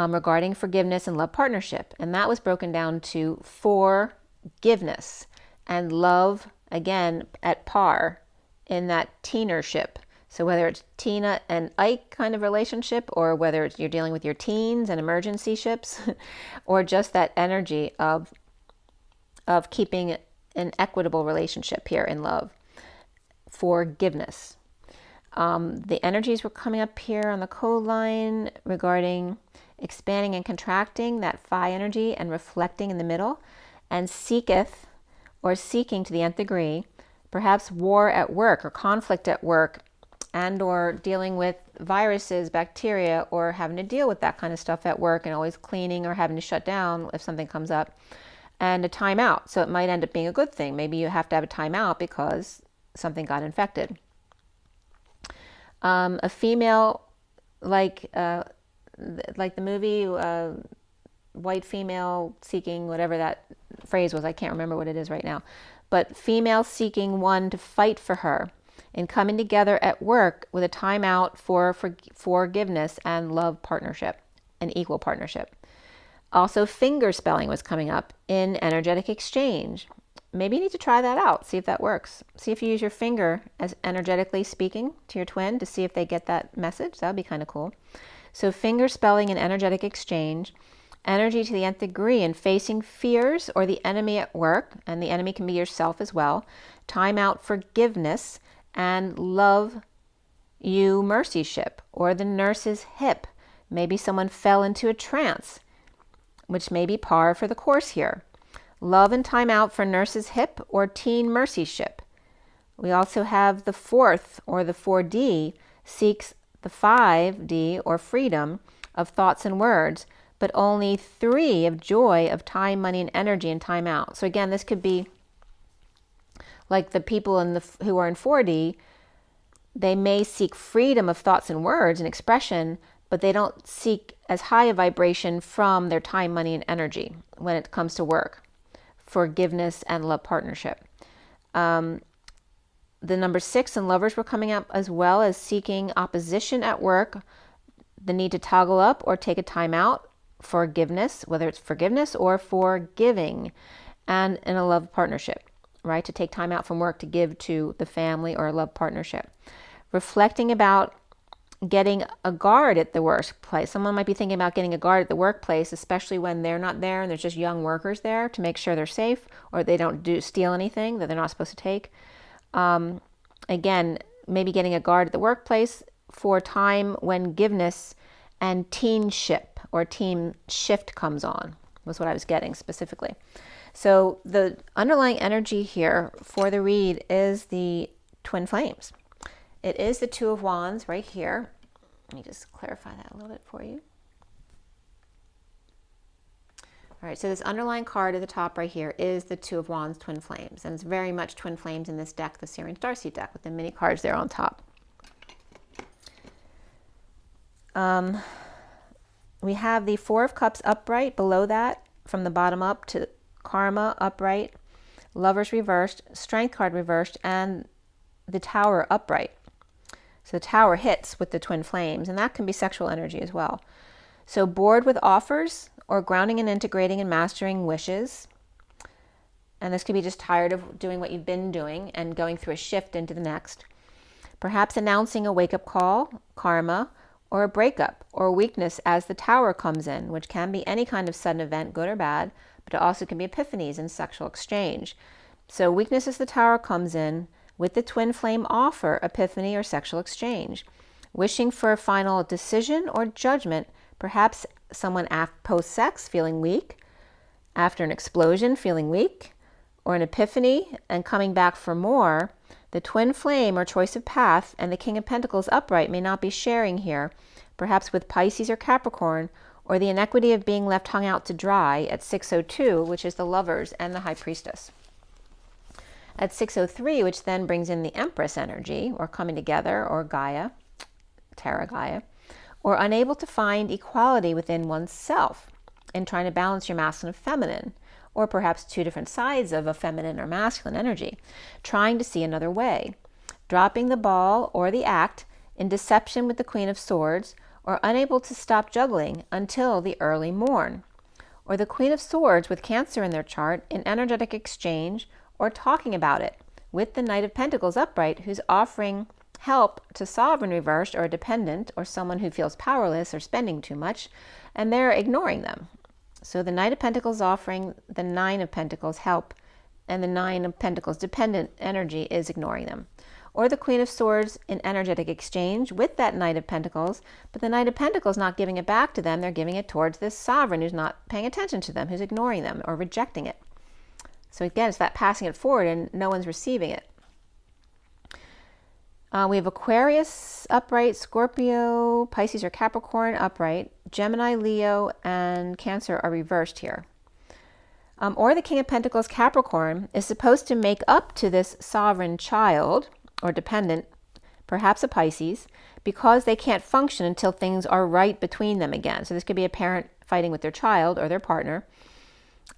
regarding forgiveness and love partnership. And that was broken down to forgiveness and love, again, at par in that teenership. So whether it's Tina and Ike kind of relationship, or whether it's you're dealing with your teens and emergency ships, or just that energy of keeping an equitable relationship here in love. Forgiveness. The energies were coming up here on the code line regarding expanding and contracting, that phi energy, and reflecting in the middle, and seeketh, or seeking to the nth degree, perhaps war at work or conflict at work, and or dealing with viruses, bacteria, or having to deal with that kind of stuff at work and always cleaning or having to shut down if something comes up, and a timeout. So it might end up being a good thing. Maybe you have to have a timeout because something got infected. A female, like the movie, white female seeking, whatever that phrase was, I can't remember what it is right now, but female seeking one to fight for her, and coming together at work with a timeout for forgiveness and love partnership, an equal partnership. Also, finger spelling was coming up in energetic exchange. Maybe you need to try that out, see if that works. See if you use your finger as energetically speaking to your twin to see if they get that message. That would be kind of cool. So finger spelling and energetic exchange, energy to the nth degree, and facing fears or the enemy at work, and the enemy can be yourself as well. Timeout forgiveness, and love you mercy ship, or the nurse's hip. Maybe someone fell into a trance, which may be par for the course here. Love and timeout for nurse's hip or teen mercy ship. We also have the 4th, or the 4D, seeks the 5D, or freedom of thoughts and words, but only 3 of joy of time, money, and energy, and timeout. So again, this could be like the people who are in 4D, they may seek freedom of thoughts and words and expression, but they don't seek as high a vibration from their time, money, and energy when it comes to work, forgiveness, and love partnership. The number 6 and lovers were coming up, as well as seeking opposition at work, the need to toggle up or take a time out, forgiveness, whether it's forgiveness or forgiving, and in a love partnership. Right, to take time out from work to give to the family or a love partnership. Reflecting about getting a guard at the workplace. Someone might be thinking about getting a guard at the workplace, especially when they're not there and there's just young workers there, to make sure they're safe, or they don't steal anything that they're not supposed to take. Again, maybe getting a guard at the workplace for time when giveness and teenship or team shift comes on, was what I was getting specifically. So the underlying energy here for the read is the twin flames. It is the Two of Wands right here. Let me just clarify that a little bit for you. All right, so this underlying card at the top right here is the Two of Wands, Twin Flames. And it's very much Twin Flames in this deck, the SIRIAN STARSEED deck, with the mini cards there on top. We have the Four of Cups upright below that, from the bottom up, to Karma upright, Lovers reversed, Strength card reversed, and the Tower upright. So the Tower hits with the Twin Flames, and that can be sexual energy as well. So bored with offers, or grounding and integrating and mastering wishes. And this could be just tired of doing what you've been doing and going through a shift into the next. Perhaps announcing a wake-up call, karma, or a breakup or weakness as the Tower comes in, which can be any kind of sudden event, good or bad, but it also can be epiphanies and sexual exchange. So weakness as the Tower comes in with the Twin Flame offer, epiphany or sexual exchange. Wishing for a final decision or judgment, perhaps someone post-sex feeling weak, after an explosion feeling weak, or an epiphany and coming back for more. The Twin Flame or choice of path and the King of Pentacles upright may not be sharing here, perhaps with Pisces or Capricorn, or the inequity of being left hung out to dry at 602, which is the Lovers and the High Priestess. At 603, which then brings in the Empress energy, or coming together, or Gaia, Terra Gaia, or unable to find equality within oneself in trying to balance your masculine and feminine, or perhaps two different sides of a feminine or masculine energy, trying to see another way, dropping the ball or the act in deception with the Queen of Swords, or unable to stop juggling until the early morn, or the Queen of Swords with Cancer in their chart in energetic exchange or talking about it with the Knight of Pentacles upright, who's offering help to sovereign reversed or a dependent or someone who feels powerless or spending too much, and they're ignoring them. So the Knight of Pentacles offering the Nine of Pentacles help, and the Nine of Pentacles dependent energy is ignoring them. Or the Queen of Swords in energetic exchange with that Knight of Pentacles, but the Knight of Pentacles not giving it back to them, they're giving it towards this sovereign who's not paying attention to them, who's ignoring them or rejecting it. So again, it's that passing it forward and no one's receiving it. We have Aquarius upright, Scorpio, Pisces or Capricorn upright, Gemini, Leo, and Cancer are reversed here. Or the King of Pentacles, Capricorn, is supposed to make up to this sovereign child or dependent, perhaps a Pisces, because they can't function until things are right between them again. So this could be a parent fighting with their child or their partner,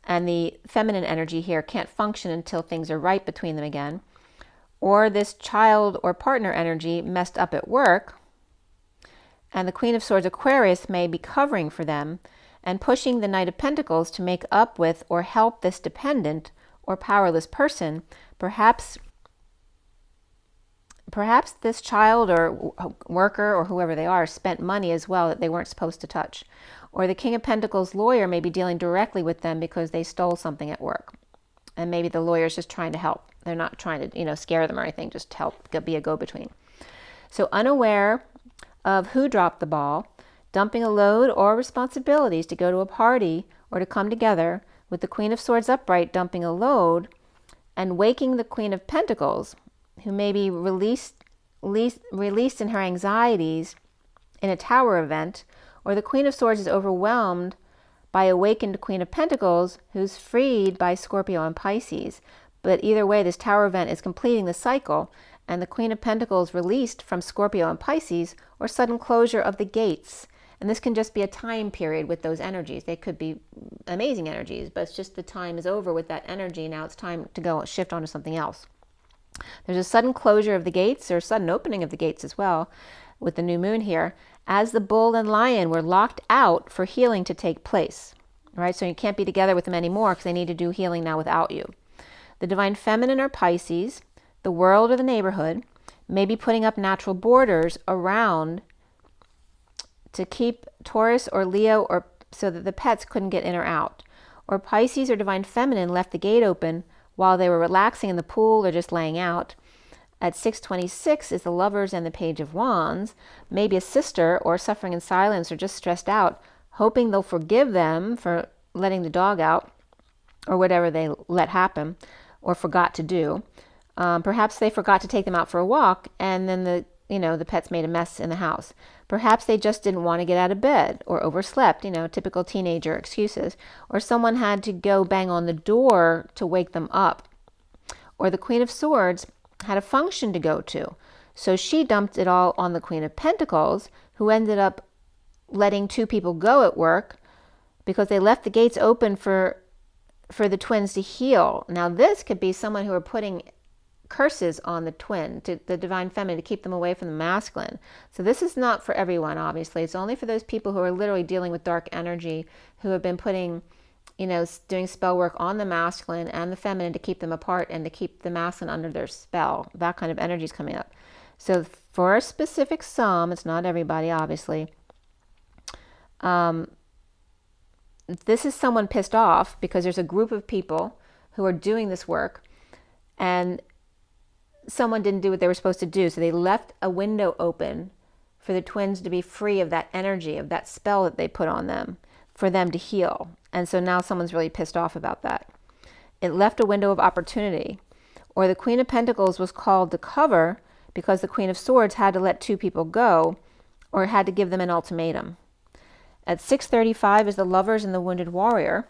and the feminine energy here can't function until things are right between them again. Or this child or partner energy messed up at work, and the Queen of Swords Aquarius may be covering for them and pushing the Knight of Pentacles to make up with or help this dependent or powerless person. Perhaps this child or worker or whoever they are spent money as well that they weren't supposed to touch. Or the King of Pentacles lawyer may be dealing directly with them because they stole something at work. And maybe the lawyer's just trying to help. They're not trying to, scare them or anything, just help, be a go-between. So unaware of who dropped the ball, dumping a load or responsibilities to go to a party or to come together with the Queen of Swords upright dumping a load, and waking the Queen of Pentacles, who may be released in her anxieties in a Tower event, or the Queen of Swords is overwhelmed by awakened Queen of Pentacles, who's freed by Scorpio and Pisces. But either way, this Tower event is completing the cycle, and the Queen of Pentacles released from Scorpio and Pisces, or sudden closure of the gates. And this can just be a time period with those energies. They could be amazing energies, but it's just the time is over with that energy. Now it's time to go shift onto something else. There's a sudden closure of the gates, or sudden opening of the gates as well, with the new moon here, as the bull and lion were locked out for healing to take place. Right? So you can't be together with them anymore because they need to do healing now without you. The divine feminine or Pisces, the world or the neighborhood, may be putting up natural borders around to keep Taurus or Leo, or so that the pets couldn't get in or out. Or Pisces or divine feminine left the gate open while they were relaxing in the pool or just laying out. At 626 is the Lovers and the Page of Wands, maybe a sister or suffering in silence or just stressed out, hoping they'll forgive them for letting the dog out or whatever they let happen or forgot to do. Perhaps they forgot to take them out for a walk, and then the pets made a mess in the house. Perhaps they just didn't want to get out of bed or overslept, typical teenager excuses. Or someone had to go bang on the door to wake them up. Or the Queen of Swords had a function to go to. So she dumped it all on the Queen of Pentacles, who ended up letting 2 people go at work because they left the gates open for the twins to heal. Now this could be someone who are putting curses on the twin, to the divine feminine, to keep them away from the masculine. So this is not for everyone, obviously. It's only for those people who are literally dealing with dark energy, who have been putting, doing spell work on the masculine and the feminine to keep them apart and to keep the masculine under their spell. That kind of energy is coming up. So for a specific some, it's not everybody, obviously. This is someone pissed off because there's a group of people who are doing this work and someone didn't do what they were supposed to do. So they left a window open for the twins to be free of that energy, of that spell that they put on them, for them to heal. And so now someone's really pissed off about that. It left a window of opportunity. Or the Queen of Pentacles was called to cover because the Queen of Swords had to let 2 people go, or had to give them an ultimatum. At 6:35 is the Lovers and the Wounded Warrior,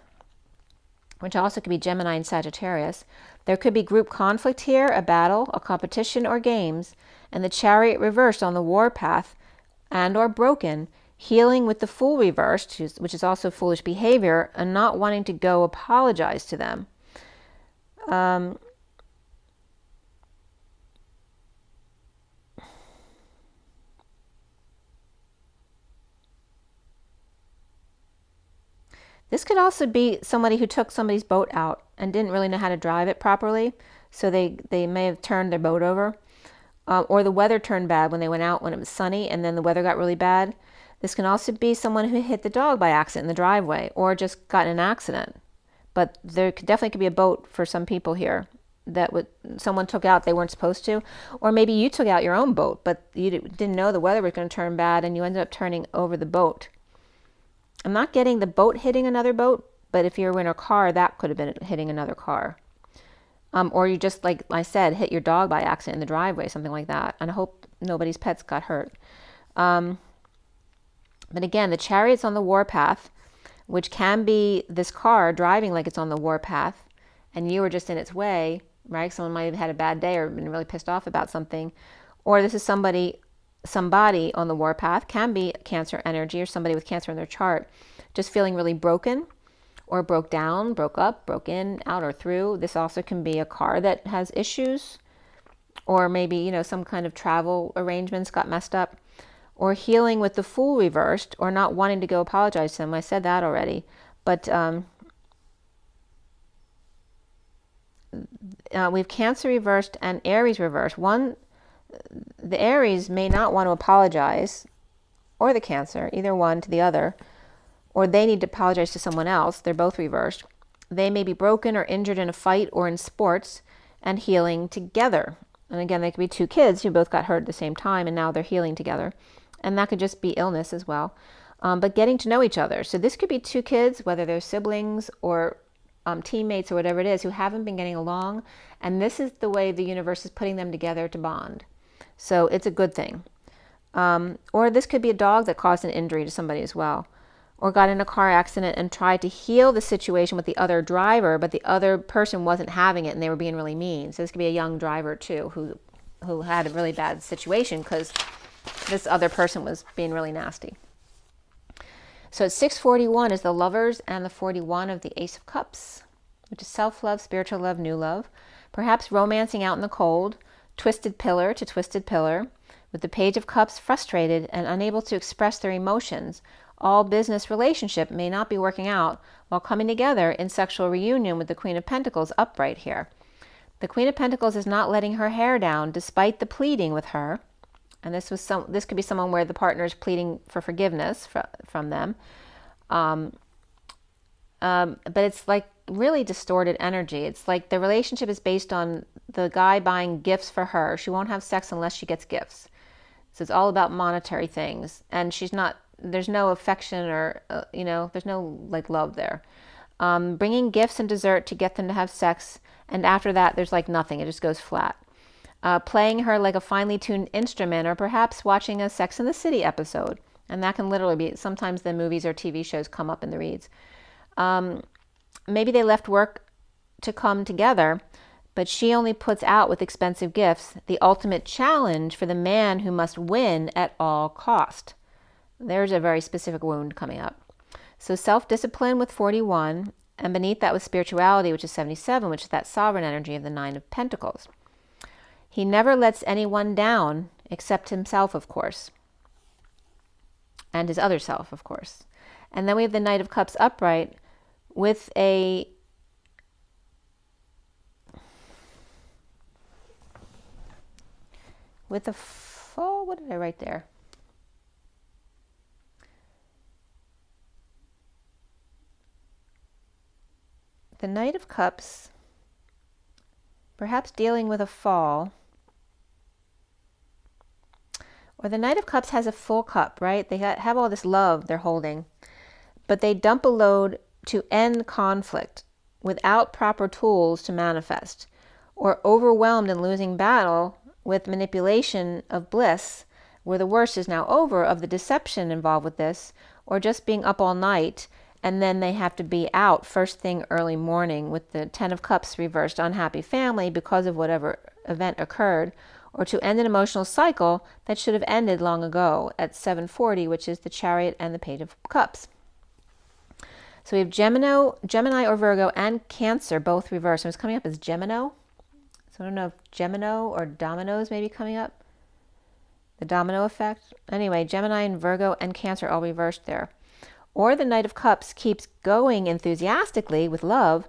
which also could be Gemini and Sagittarius. There could be group conflict here, a battle, a competition, or games, and the Chariot reversed on the warpath and or broken, healing with the Fool reversed, which is also foolish behavior, and not wanting to go apologize to them. This could also be somebody who took somebody's boat out and didn't really know how to drive it properly, so they may have turned their boat over. Or the weather turned bad when they went out when it was sunny, and then the weather got really bad. This can also be someone who hit the dog by accident in the driveway, or just got in an accident. But there definitely could be a boat for some people here that someone took out they weren't supposed to. Or maybe you took out your own boat, but you didn't know the weather was going to turn bad, and you ended up turning over the boat. I'm not getting the boat hitting another boat, but if you were in a car, that could have been hitting another car. Or you just, like I said, hit your dog by accident in the driveway, something like that. And I hope nobody's pets got hurt. But again, the Chariot's on the warpath, which can be this car driving like it's on the warpath, and you were just in its way, right? Someone might have had a bad day or been really pissed off about something. Or this is somebody on the warpath, can be Cancer energy or somebody with Cancer in their chart, just feeling really broken or broke down, broke up, broke in, out, or through. This also can be a car that has issues, or maybe, some kind of travel arrangements got messed up, or healing with the Fool reversed, or not wanting to go apologize to them. I said that already. But we have Cancer reversed and Aries reversed. The Aries may not want to apologize, or the Cancer, either one to the other, or they need to apologize to someone else. They're both reversed. They may be broken or injured in a fight or in sports and healing together. And again, they could be 2 kids who both got hurt at the same time, and now they're healing together. And that could just be illness as well. But getting to know each other. So this could be 2 kids, whether they're siblings or teammates or whatever it is, who haven't been getting along. And this is the way the universe is putting them together to bond. So it's a good thing. Or this could be a dog that caused an injury to somebody as well, or got in a car accident and tried to heal the situation with the other driver, but the other person wasn't having it and they were being really mean. So this could be a young driver too, who had a really bad situation because this other person was being really nasty. So at 6:41 is the Lovers and the 41 of the Ace of Cups, which is self-love, spiritual love, new love, perhaps romancing out in the cold, twisted pillar to twisted pillar, with the Page of Cups frustrated and unable to express their emotions. All business relationship may not be working out while coming together in sexual reunion with the Queen of Pentacles upright here. The Queen of Pentacles is not letting her hair down despite the pleading with her. And this could be someone where the partner is pleading for forgiveness from them. But it's like really distorted energy. It's like the relationship is based on the guy buying gifts for her. She won't have sex unless she gets gifts. So it's all about monetary things. And there's no affection or, there's no like love there. Bringing gifts and dessert to get them to have sex. And after that, there's like nothing. It just goes flat. playing her like a finely tuned instrument, or perhaps watching a Sex and the City episode. And that can literally be, sometimes the movies or TV shows come up in the reads. Maybe they left work to come together, but she only puts out with expensive gifts the ultimate challenge for the man who must win at all cost. There's a very specific wound coming up. So self-discipline with 41, and beneath that with spirituality, which is 77, which is that sovereign energy of the 9 of Pentacles. He never lets anyone down except himself, of course, and his other self, of course. And then we have the Knight of Cups upright with a fall. What did I write there? The Knight of Cups, perhaps dealing with a fall. Or the Knight of Cups has a full cup, right? They have all this love they're holding, but they dump a load to end conflict without proper tools to manifest, or overwhelmed and losing battle with manipulation of bliss, where the worst is now over of the deception involved with this, or just being up all night, and then they have to be out first thing early morning with the 10 of Cups reversed, unhappy family because of whatever event occurred, or to end an emotional cycle that should have ended long ago at 740, which is the Chariot and the Page of Cups. So we have Gemini or Virgo and Cancer both reversed. It was coming up as Gemino. So I don't know if Gemino or Dominoes may be coming up. The domino effect. Anyway, Gemini and Virgo and Cancer all reversed there. Or the Knight of Cups keeps going enthusiastically with love,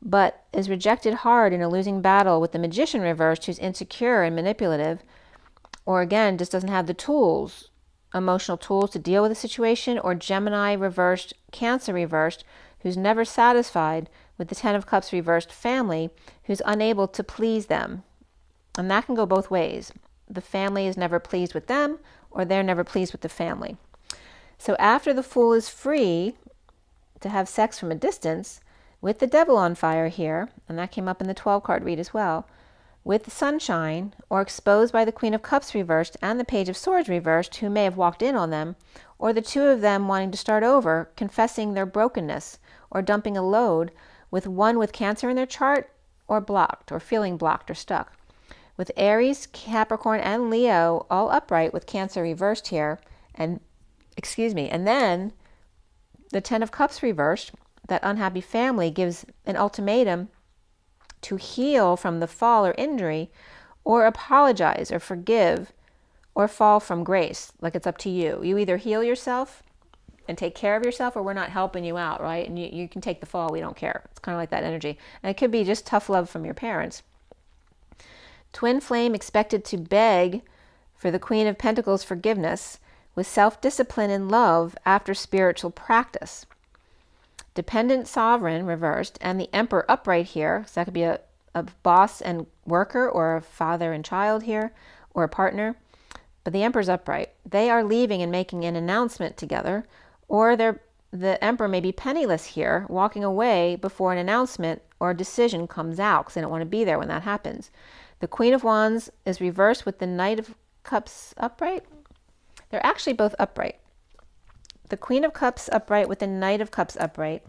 but is rejected hard in a losing battle with the Magician reversed, who's insecure and manipulative, or again, just doesn't have the tools, emotional tools to deal with the situation, or Gemini reversed, Cancer reversed, who's never satisfied with the 10 of Cups reversed family, who's unable to please them. And that can go both ways. The family is never pleased with them, or they're never pleased with the family. So after the Fool is free to have sex from a distance, with the Devil on fire here, and that came up in the 12 card read as well, with the Sunshine, or exposed by the Queen of Cups reversed and the Page of Swords reversed, who may have walked in on them, or the two of them wanting to start over, confessing their brokenness, or dumping a load, with one with Cancer in their chart, or blocked, or feeling blocked or stuck. With Aries, Capricorn, and Leo all upright with Cancer reversed here, and then the 10 of Cups reversed, that unhappy family gives an ultimatum to heal from the fall or injury, or apologize or forgive, or fall from grace. Like it's up to you. You either heal yourself and take care of yourself, or we're not helping you out, right? And you can take the fall. We don't care. It's kind of like that energy. And it could be just tough love from your parents. Twin flame expected to beg for the Queen of Pentacles forgiveness with self-discipline and love after spiritual practice. Dependent sovereign reversed, and the Emperor upright here. So that could be a boss and worker, or a father and child here, or a partner. But the Emperor's upright. They are leaving and making an announcement together, or the Emperor may be penniless here, walking away before an announcement or a decision comes out, because they don't want to be there when that happens. The Queen of Wands is reversed with the Knight of Cups upright. They're actually both upright. The Queen of Cups upright with the Knight of Cups upright.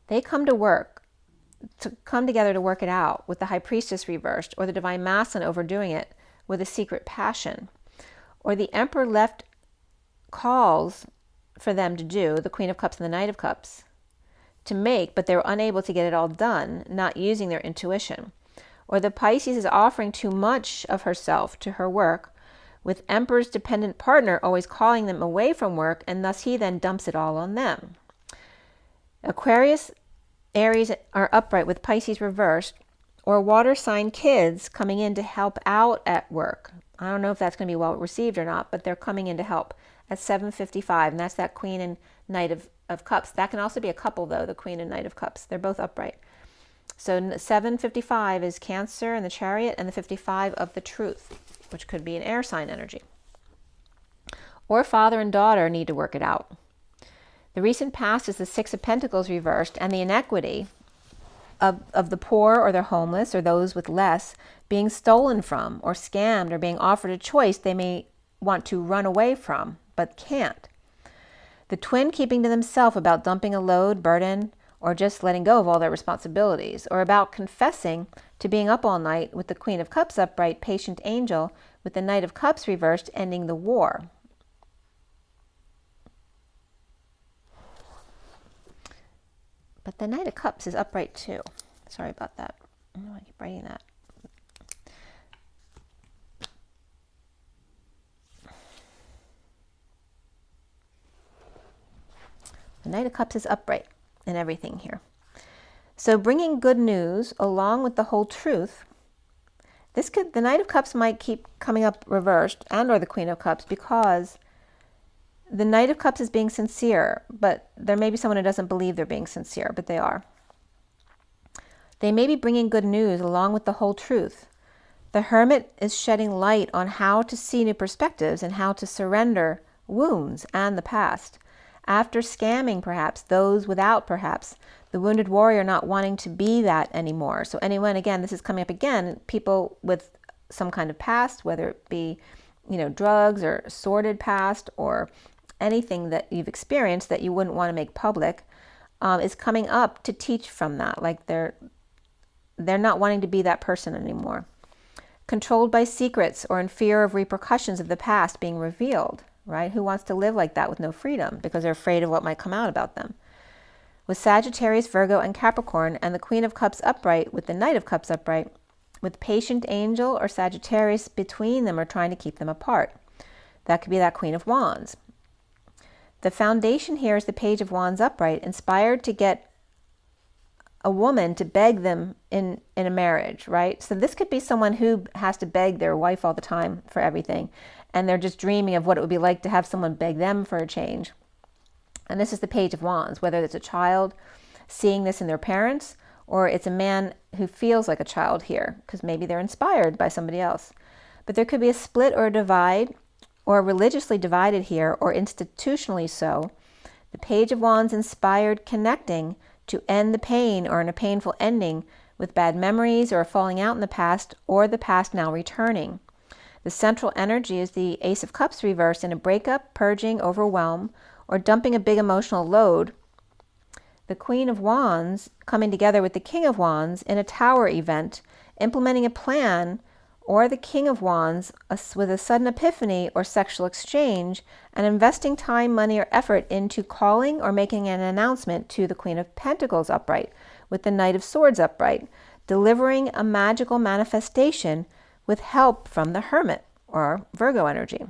They come together to work it out with the High Priestess reversed, or the Divine Masculine overdoing it with a secret passion. Or the Emperor left calls for them to do, the Queen of Cups and the Knight of Cups, to make, but they were unable to get it all done, not using their intuition. Or the Pisces is offering too much of herself to her work, with Emperor's dependent partner always calling them away from work, and thus he then dumps it all on them. Aquarius, Aries are upright with Pisces reversed, or water sign kids coming in to help out at work. I don't know if that's going to be well received or not, but they're coming in to help at 7:55, and that's that Queen and Knight of Cups. That can also be a couple, though, the Queen and Knight of Cups. They're both upright. So 7:55 is Cancer and the Chariot, and the 55 of the Truth, which could be an air sign energy. Or father and daughter need to work it out. The recent past is the 6 of Pentacles reversed, and the inequity of the poor or the homeless or those with less being stolen from or scammed or being offered a choice they may want to run away from but can't. The twin keeping to themselves about dumping a load, burden, or just letting go of all their responsibilities, or about confessing to being up all night with the Queen of Cups upright, patient angel, with the Knight of Cups reversed, ending the war. But the Knight of Cups is upright too. Sorry about that. I don't know why I keep writing that. The Knight of Cups is upright in everything here. So bringing good news along with the whole truth. The Knight of Cups might keep coming up reversed, and or the Queen of Cups, because the Knight of Cups is being sincere, but there may be someone who doesn't believe they're being sincere, but they are. They may be bringing good news along with the whole truth. The Hermit is shedding light on how to see new perspectives and how to surrender wounds and the past. After scamming perhaps those without perhaps the wounded warrior not wanting to be that anymore. So anyone, again, this is coming up again, people with some kind of past, whether it be, drugs or sordid past or anything that you've experienced that you wouldn't want to make public, is coming up to teach from that. Like they're not wanting to be that person anymore. Controlled by secrets or in fear of repercussions of the past being revealed, right? Who wants to live like that with no freedom because they're afraid of what might come out about them? With Sagittarius, Virgo, and Capricorn, and the Queen of Cups upright with the Knight of Cups upright, with patient angel or Sagittarius between them or trying to keep them apart. That could be that Queen of Wands. The foundation here is the Page of Wands upright, inspired to get a woman to beg them in a marriage, right? So this could be someone who has to beg their wife all the time for everything, and they're just dreaming of what it would be like to have someone beg them for a change. And this is the Page of Wands, whether it's a child seeing this in their parents, or it's a man who feels like a child here, because maybe they're inspired by somebody else. But there could be a split or a divide, or religiously divided here, or institutionally so. The Page of Wands inspired connecting to end the pain or in a painful ending with bad memories or a falling out in the past, or the past now returning. The central energy is the Ace of Cups reversed in a breakup, purging, overwhelm, or dumping a big emotional load. The Queen of Wands coming together with the King of Wands in a tower event, implementing a plan, or the King of Wands with a sudden epiphany or sexual exchange, and investing time, money, or effort into calling or making an announcement to the Queen of Pentacles upright with the Knight of Swords upright, delivering a magical manifestation with help from the Hermit or Virgo energy.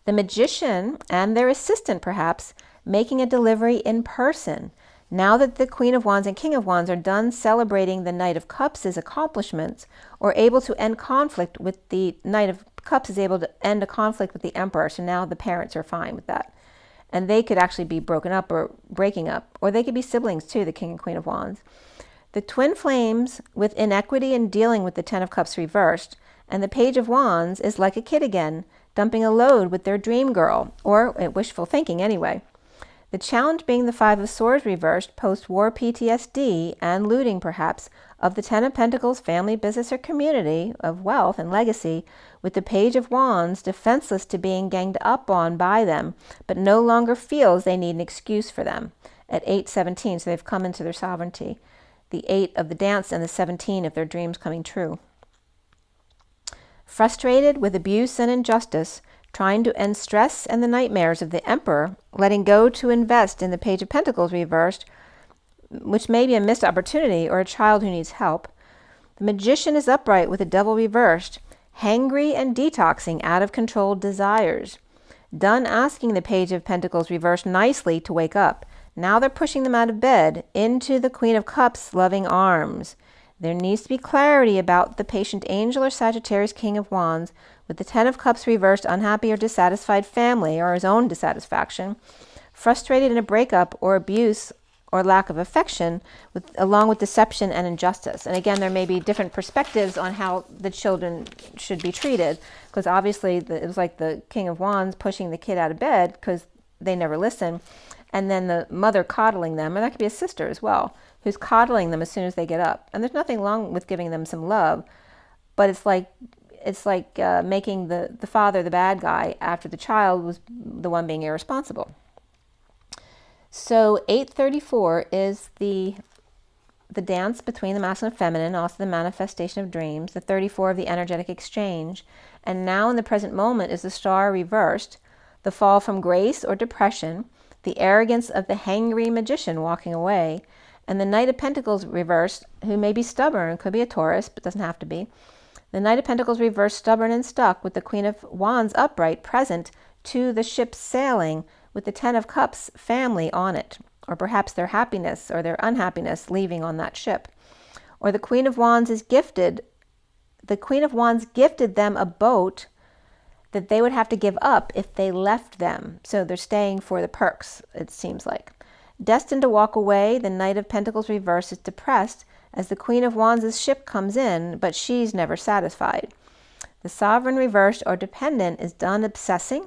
The Magician and their assistant perhaps making a delivery in person. Now that the Queen of Wands and King of Wands are done celebrating the Knight of Cups' accomplishments, or able to end conflict with the Knight of Cups is able to end a conflict with the Emperor, so now the parents are fine with that. And they could actually be broken up or breaking up, or they could be siblings too, the King and Queen of Wands. The twin flames with inequity and dealing with the Ten of Cups reversed, and the Page of Wands is like a kid again, dumping a load with their dream girl, or wishful thinking anyway. The challenge being the Five of Swords reversed, post-war PTSD and looting perhaps of the Ten of Pentacles, family, business, or community of wealth and legacy, with the Page of Wands defenseless to being ganged up on by them, but no longer feels they need an excuse for them. At 8/17, so they've come into their sovereignty. The 8 of the dance and the 17 of their dreams coming true. Frustrated with abuse and injustice, trying to end stress and the nightmares of the Emperor, letting go to invest in the Page of Pentacles reversed, which may be a missed opportunity or a child who needs help. The Magician is upright with the Devil reversed, hangry and detoxing out of control desires. Done asking the Page of Pentacles reversed nicely to wake up. Now they're pushing them out of bed into the Queen of Cups loving arms. There needs to be clarity about the patient angel or Sagittarius King of Wands with the Ten of Cups reversed, unhappy or dissatisfied family or his own dissatisfaction, frustrated in a breakup or abuse or lack of affection, along with deception and injustice. And again, there may be different perspectives on how the children should be treated, because obviously it was like the King of Wands pushing the kid out of bed because they never listen. and then the mother coddling them, or that could be a sister as well, who's coddling them as soon as they get up. And there's nothing wrong with giving them some love, but it's like making the father the bad guy after the child was the one being irresponsible. So 834 is the dance between the masculine and feminine, also the manifestation of dreams, the 34 of the energetic exchange. And now in the present moment is the star reversed, the fall from grace or depression, the arrogance of the hangry magician walking away, and the Knight of Pentacles reversed, who may be stubborn, could be a Taurus, but doesn't have to be. The Knight of Pentacles reversed, stubborn and stuck, with the Queen of Wands upright, present to the ship sailing, with the Ten of Cups family on it, or perhaps their happiness or their unhappiness leaving on that ship. Or the Queen of Wands is gifted, the Queen of Wands gifted them a boat that they would have to give up if they left them. So they're staying for the perks, it seems like. Destined to walk away, the Knight of Pentacles reversed is depressed as the Queen of Wands' ship comes in, but she's never satisfied. The Sovereign reversed or dependent is done obsessing,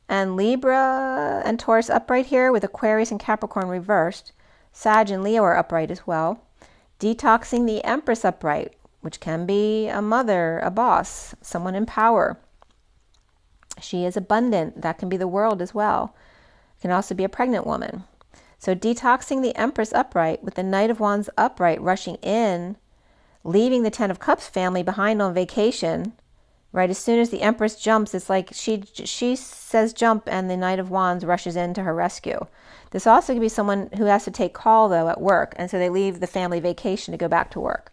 and Libra and Taurus upright here with Aquarius and Capricorn reversed. Sag and Leo are upright as well. Detoxing the Empress upright, which can be a mother, a boss, someone in power. She is abundant. That can be the world as well. It can also be a pregnant woman. So detoxing the Empress upright with the Knight of Wands upright rushing in, leaving the Ten of Cups family behind on vacation. Right, as soon as the Empress jumps, it's like she says jump and the Knight of Wands rushes in to her rescue. This also could be someone who has to take call, though, at work, and so they leave the family vacation to go back to work.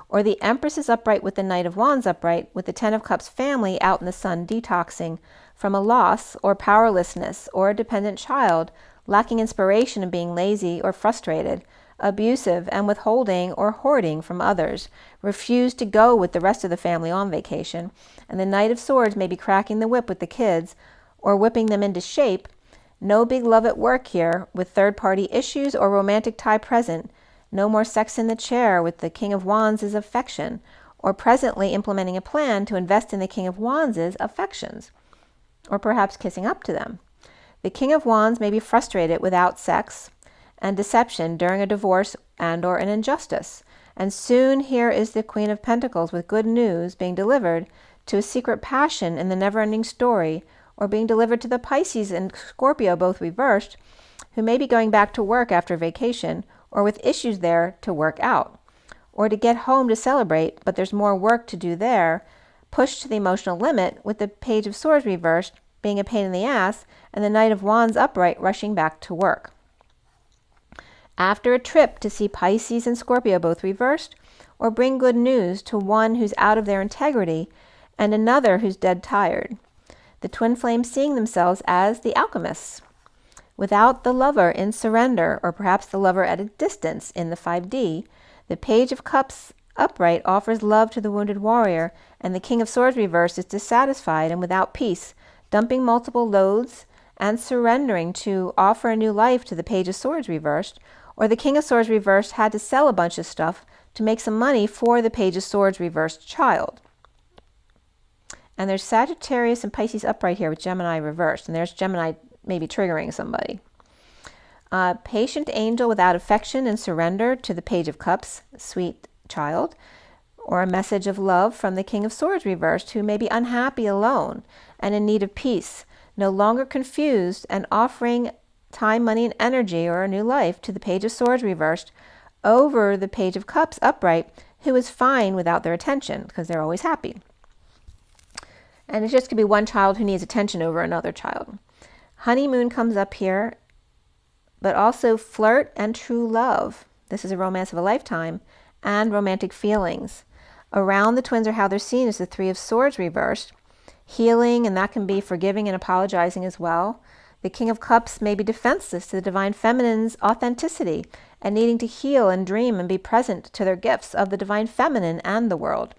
Or the Empress is upright with the Knight of Wands upright, with the Ten of Cups family out in the sun detoxing from a loss or powerlessness or a dependent child, lacking inspiration and being lazy or frustrated, abusive and withholding or hoarding from others, refused to go with the rest of the family on vacation, and the Knight of Swords may be cracking the whip with the kids or whipping them into shape. No big love at work here with third-party issues or romantic tie present. No more sex in the chair with the King of Wands' affection, or presently implementing a plan to invest in the King of Wands' affections, or perhaps kissing up to them. The King of Wands may be frustrated without sex and deception during a divorce and or an injustice. And soon here is the Queen of Pentacles with good news being delivered to a secret passion in the never-ending story, or being delivered to the Pisces and Scorpio, both reversed, who may be going back to work after vacation, or with issues there to work out, or to get home to celebrate, but there's more work to do there, pushed to the emotional limit, with the Page of Swords reversed being a pain in the ass, and the Knight of Wands upright rushing back to work. After a trip to see Pisces and Scorpio both reversed, or bring good news to one who's out of their integrity and another who's dead tired. The twin flames seeing themselves as the alchemists, without the lover in surrender, or perhaps the lover at a distance in the 5D. The Page of Cups upright offers love to the wounded warrior, and the King of Swords reversed is dissatisfied and without peace, dumping multiple loads and surrendering to offer a new life to the Page of Swords reversed, or the King of Swords reversed had to sell a bunch of stuff to make some money for the Page of Swords reversed child. And there's Sagittarius and Pisces upright here with Gemini reversed, and there's Gemini maybe triggering somebody. Patient angel without affection and surrender to the Page of Cups, sweet child, or a message of love from the King of Swords reversed, who may be unhappy alone and in need of peace, no longer confused, and offering time, money, and energy, or a new life to the Page of Swords reversed over the Page of Cups upright, who is fine without their attention because they're always happy. And it just could be one child who needs attention over another child. Honeymoon comes up here, but also flirt and true love. This is a romance of a lifetime, and romantic feelings. Around the twins are how they're seen as the Three of Swords reversed. Healing, and that can be forgiving and apologizing as well. The King of Cups may be defenseless to the Divine Feminine's authenticity and needing to heal and dream and be present to their gifts of the Divine Feminine and the world.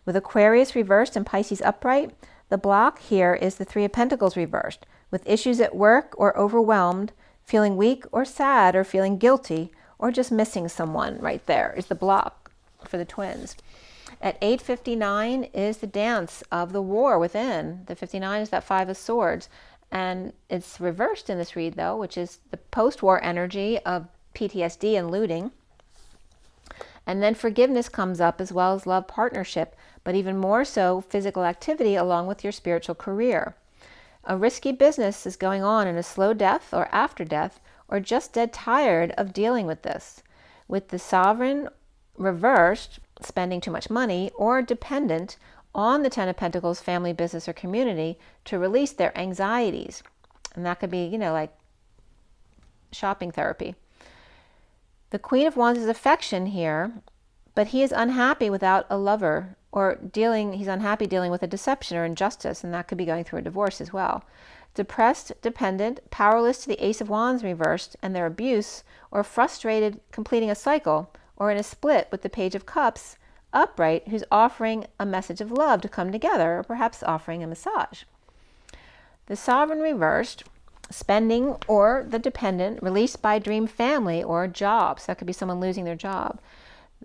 With Aquarius reversed and Pisces upright, the block here is the Three of Pentacles reversed, with issues at work or overwhelmed, feeling weak or sad or feeling guilty, or just missing someone. Right there is the block for the twins. At 8:59 is the dance of the war within. The 59 is that Five of Swords. and it's reversed in this read though, which is the post-war energy of PTSD and looting. And then forgiveness comes up, as well as love, partnership, but even more so physical activity along with your spiritual career. A risky business is going on in a slow death or after death, or just dead tired of dealing with this. With the Sovereign reversed, spending too much money, or dependent on the Ten of Pentacles, family, business, or community to release their anxieties. And that could be, like shopping therapy. The Queen of Wands is affection here, but he is unhappy without a lover, or he's unhappy dealing with a deception or injustice, and that could be going through a divorce as well. Depressed, dependent, powerless to the Ace of Wands reversed and their abuse, or frustrated completing a cycle, or in a split with the Page of Cups upright, who's offering a message of love to come together, or perhaps offering a massage. The Sovereign reversed, spending or the dependent, released by dream family or jobs. That could be someone losing their job.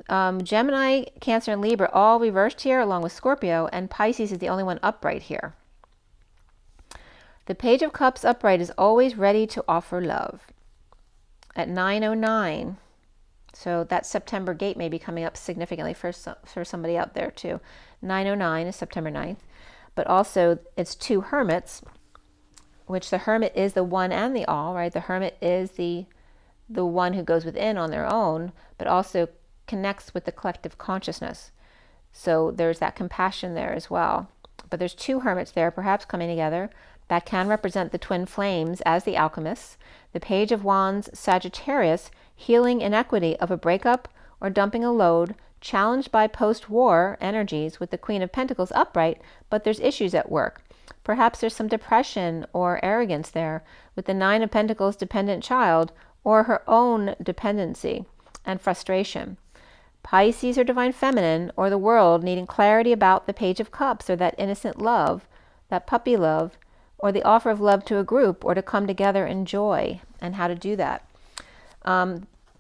Gemini, Cancer, and Libra all reversed here, along with Scorpio, and Pisces is the only one upright here. The Page of Cups upright is always ready to offer love. At 9:09, so that September gate may be coming up significantly for somebody out there too. 9:09 is September 9th, but also it's two Hermits, which the Hermit is the one and the all, right? The Hermit is the one who goes within on their own, but also connects with the collective consciousness. So there's that compassion there as well. But there's two Hermits there, perhaps coming together, that can represent the twin flames as the alchemists. The Page of Wands, Sagittarius, healing inequity of a breakup or dumping a load, challenged by post-war energies with the Queen of Pentacles upright, but there's issues at work. Perhaps there's some depression or arrogance there with the Nine of Pentacles dependent child, or her own dependency and frustration. Pisces or Divine Feminine, or the world, needing clarity about the Page of Cups, or that innocent love, that puppy love, or the offer of love to a group, or to come together in joy, and how to do that.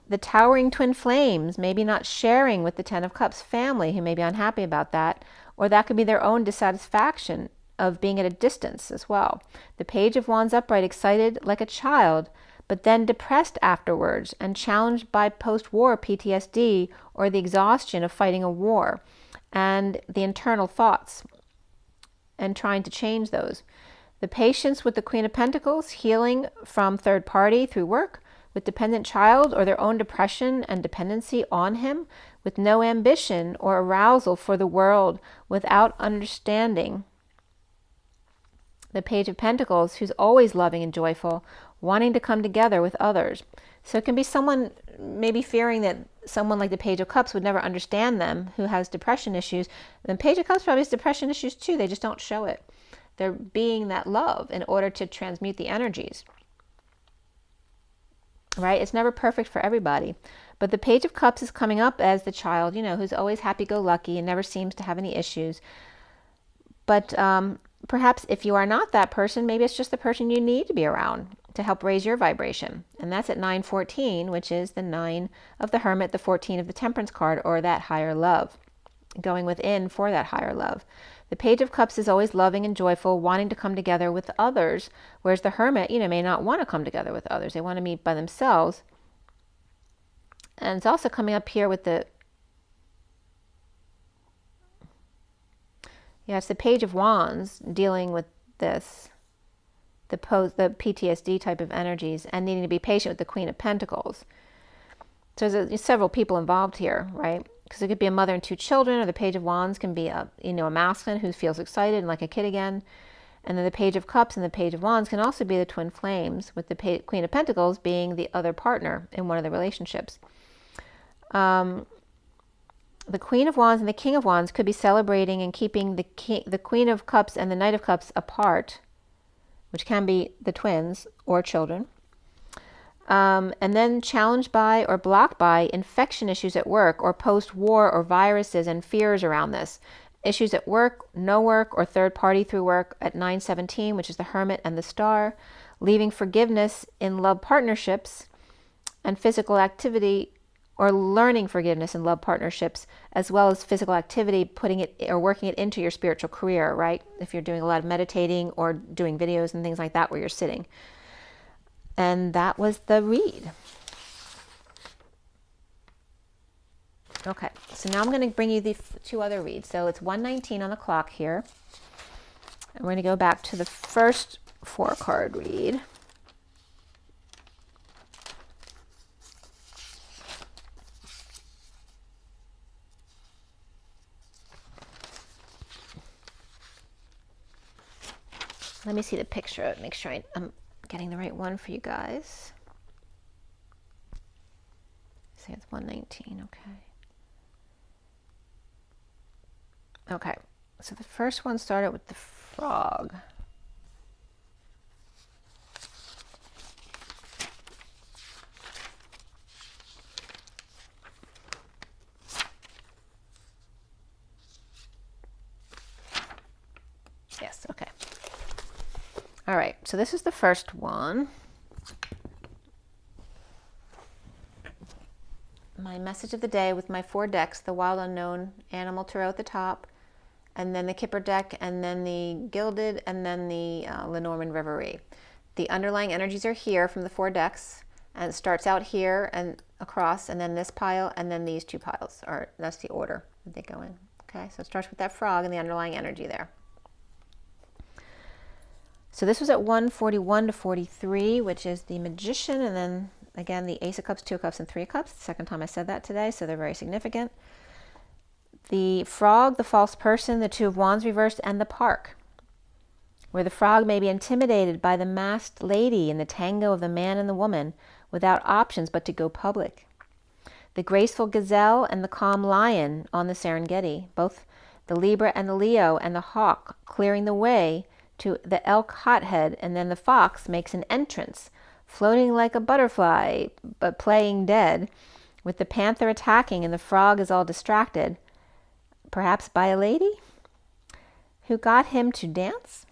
The towering twin flames, maybe not sharing with the Ten of Cups family, who may be unhappy about that, or that could be their own dissatisfaction of being at a distance as well. The Page of Wands upright, excited like a child, but then depressed afterwards and challenged by post-war PTSD, or the exhaustion of fighting a war and the internal thoughts and trying to change those. The Patience with the Queen of Pentacles, healing from third party through work with dependent child, or their own depression and dependency on him, with no ambition or arousal for the world, without understanding. The Page of Pentacles, who's always loving and joyful, wanting to come together with others. So it can be someone maybe fearing that someone like the Page of Cups would never understand them, who has depression issues. The Page of Cups probably has depression issues too. They just don't show it. They're being that love in order to transmute the energies. Right? It's never perfect for everybody. But the Page of Cups is coming up as the child, who's always happy-go-lucky and never seems to have any issues. But perhaps if you are not that person, maybe it's just the person you need to be around to help raise your vibration. And that's at 9:14, which is the 9 of the Hermit, the 14 of the Temperance card, or that higher love, going within for that higher love. The Page of Cups is always loving and joyful, wanting to come together with others, whereas the Hermit, may not want to come together with others. They want to meet by themselves. And it's also coming up here with the, it's the Page of Wands dealing with this, the PTSD type of energies, and needing to be patient with the Queen of Pentacles. So there's several people involved here, right? Because it could be a mother and two children, or the Page of Wands can be a masculine who feels excited and like a kid again. And then the Page of Cups and the Page of Wands can also be the twin flames, with the Queen of Pentacles being the other partner in one of the relationships. The Queen of Wands and the King of Wands could be celebrating and keeping the Queen of Cups and the Knight of Cups apart, which can be the twins or children. And then challenged by or blocked by infection issues at work, or post-war, or viruses and fears around this. Issues at work, no work, or third party through work at 9:17, which is the Hermit and the Star. Leaving forgiveness in love partnerships and physical activity or learning forgiveness in love partnerships, as well as physical activity, putting it or working it into your spiritual career, right? If you're doing a lot of meditating or doing videos and things like that where you're sitting. And that was the read. Okay, so now I'm going to bring you the two other reads. So it's 1:19 on the clock here. And we're going to go back to the first 4-card read. Let me see the picture, make sure I'm getting the right one for you guys. Say it's 1:19, okay. Okay, so the first one started with the frog. Yes, okay. All right, so this is the first one. My message of the day with my 4 decks, the Wild Unknown Animal Tarot at the top, and then the Kipper deck, and then the Gilded, and then the Lenormand Reverie. The underlying energies are here from the 4 decks, and it starts out here and across, and then this pile, and then these 2 piles. Or that's the order that they go in. Okay, so it starts with that frog and the underlying energy there. So this was at 1:41 to 43, which is the Magician, and then again the Ace of Cups, 2 of Cups, and 3 of Cups. The second time I said that today, so they're very significant. The Frog, the False Person, the 2 of Wands reversed, and the Park, where the frog may be intimidated by the masked lady in the tango of the man and the woman, without options but to go public. The graceful gazelle and the calm lion on the Serengeti, both the Libra and the Leo and the hawk clearing the way to the elk hothead, and then the fox makes an entrance, floating like a butterfly, but playing dead, with the panther attacking and the frog is all distracted, perhaps by a lady who got him to dance.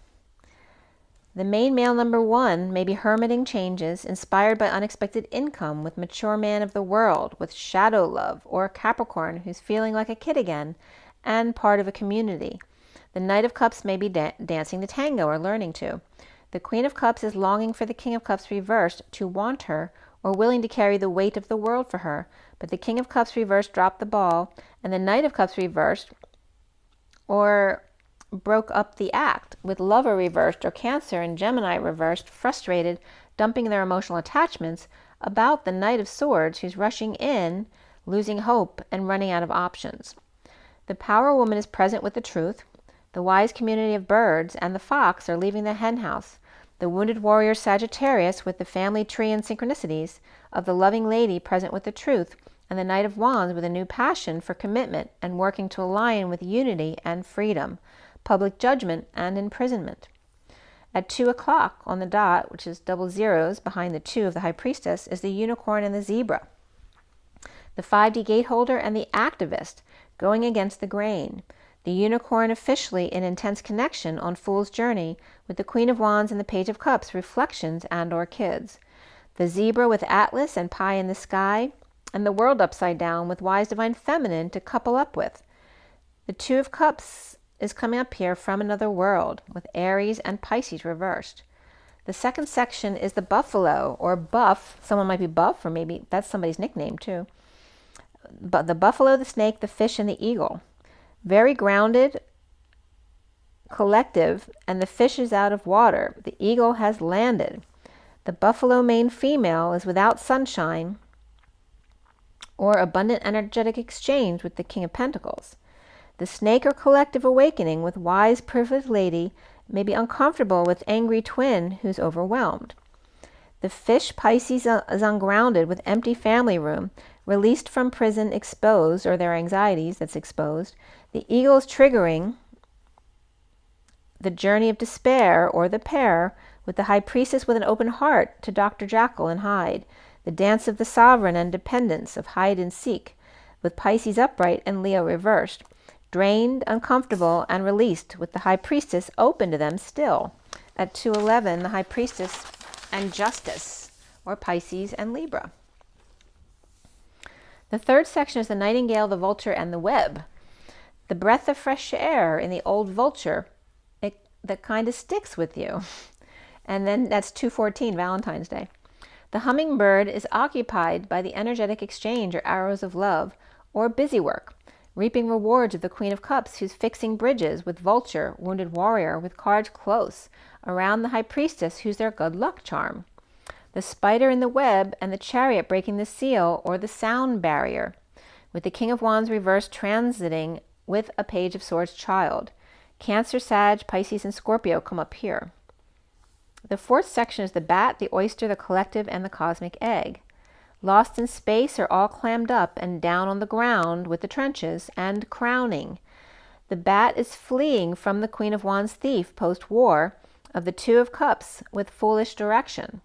The main male number 1 may be hermiting changes, inspired by unexpected income, with mature man of the world, with shadow love, or Capricorn who's feeling like a kid again, and part of a community. The Knight of Cups may be dancing the tango or learning to. The Queen of Cups is longing for the King of Cups reversed to want her, or willing to carry the weight of the world for her, but the King of Cups reversed dropped the ball, and the Knight of Cups reversed or broke up the act, with Lover reversed or Cancer and Gemini reversed, frustrated, dumping their emotional attachments, about the Knight of Swords who's rushing in, losing hope, and running out of options. The Power Woman is present with the truth. The wise community of birds and the fox are leaving the hen house. The wounded warrior Sagittarius with the family tree and synchronicities of the loving lady present with the truth, and the Knight of Wands with a new passion for commitment and working to align with unity and freedom, public judgment and imprisonment. At 2 o'clock on the dot, which is double zeros behind the 2 of the High Priestess, is the Unicorn and the Zebra. The 5D Gateholder and the Activist going against the grain. The Unicorn officially in intense connection on Fool's Journey with the Queen of Wands and the Page of Cups, reflections and or kids. The Zebra with Atlas and Pie in the Sky, and the World upside down with Wise Divine Feminine to couple up with. The 2 of Cups is coming up here from another world with Aries and Pisces reversed. The second section is the Buffalo or Buff. Someone might be Buff, or maybe that's somebody's nickname too. But the Buffalo, the Snake, the Fish, and the Eagle. Very grounded, collective, and the fish is out of water. The eagle has landed. The buffalo mane female is without sunshine or abundant energetic exchange with the King of Pentacles. The snake or collective awakening with wise, privileged lady may be uncomfortable with angry twin who's overwhelmed. The fish Pisces is ungrounded with empty family room, released from prison, exposed, or their anxieties that's exposed. The eagle is triggering the journey of despair, or the pair, with the High Priestess with an open heart to Dr. Jekyll and Hyde. The dance of the sovereign and dependence of hide and seek, with Pisces upright and Leo reversed. Drained, uncomfortable, and released, with the High Priestess open to them still. At 2:11, the High Priestess and Justice, or Pisces and Libra. The third section is the nightingale, the vulture, and the web. The breath of fresh air in the old vulture, that kind of sticks with you. And then that's 214, Valentine's Day. The hummingbird is occupied by the energetic exchange or arrows of love, or busy work, reaping rewards of the Queen of Cups, who's fixing bridges with vulture, wounded warrior, with cards close, around the high priestess, who's their good luck charm. The spider in the web, and the chariot breaking the seal, or the sound barrier, with the King of Wands reversed transiting with a Page of Swords child. Cancer, Sag, Pisces, and Scorpio come up here. The fourth section is the bat, the oyster, the collective, and the cosmic egg. Lost in space or all clammed up and down on the ground with the trenches, and crowning. The bat is fleeing from the Queen of Wands thief post-war of the Two of Cups with foolish direction.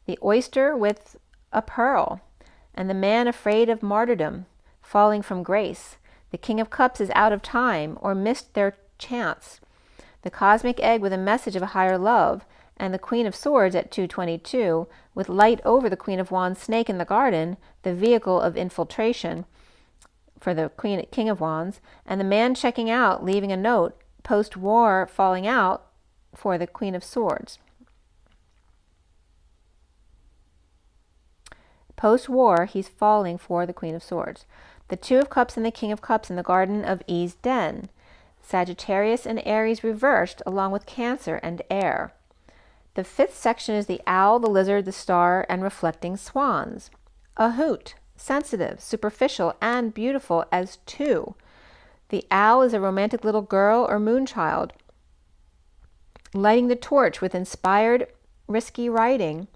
The oyster with a pearl, and the man afraid of martyrdom, falling from grace. The King of Cups is out of time or missed their chance. The cosmic egg with a message of a higher love, and the Queen of Swords at 222 with light over the Queen of Wands snake in the garden, the vehicle of infiltration for the King of Wands, and the man checking out, leaving a note, post-war falling out for the Queen of Swords. Post-war, he's falling for the Queen of Swords. The Two of Cups and the King of Cups in the Garden of Eden. Sagittarius and Aries reversed, along with Cancer and Air. The fifth section is the owl, the lizard, the star, and reflecting swans. A hoot, sensitive, superficial, and beautiful as two. The owl is a romantic little girl or moonchild, lighting the torch with inspired, risky writing,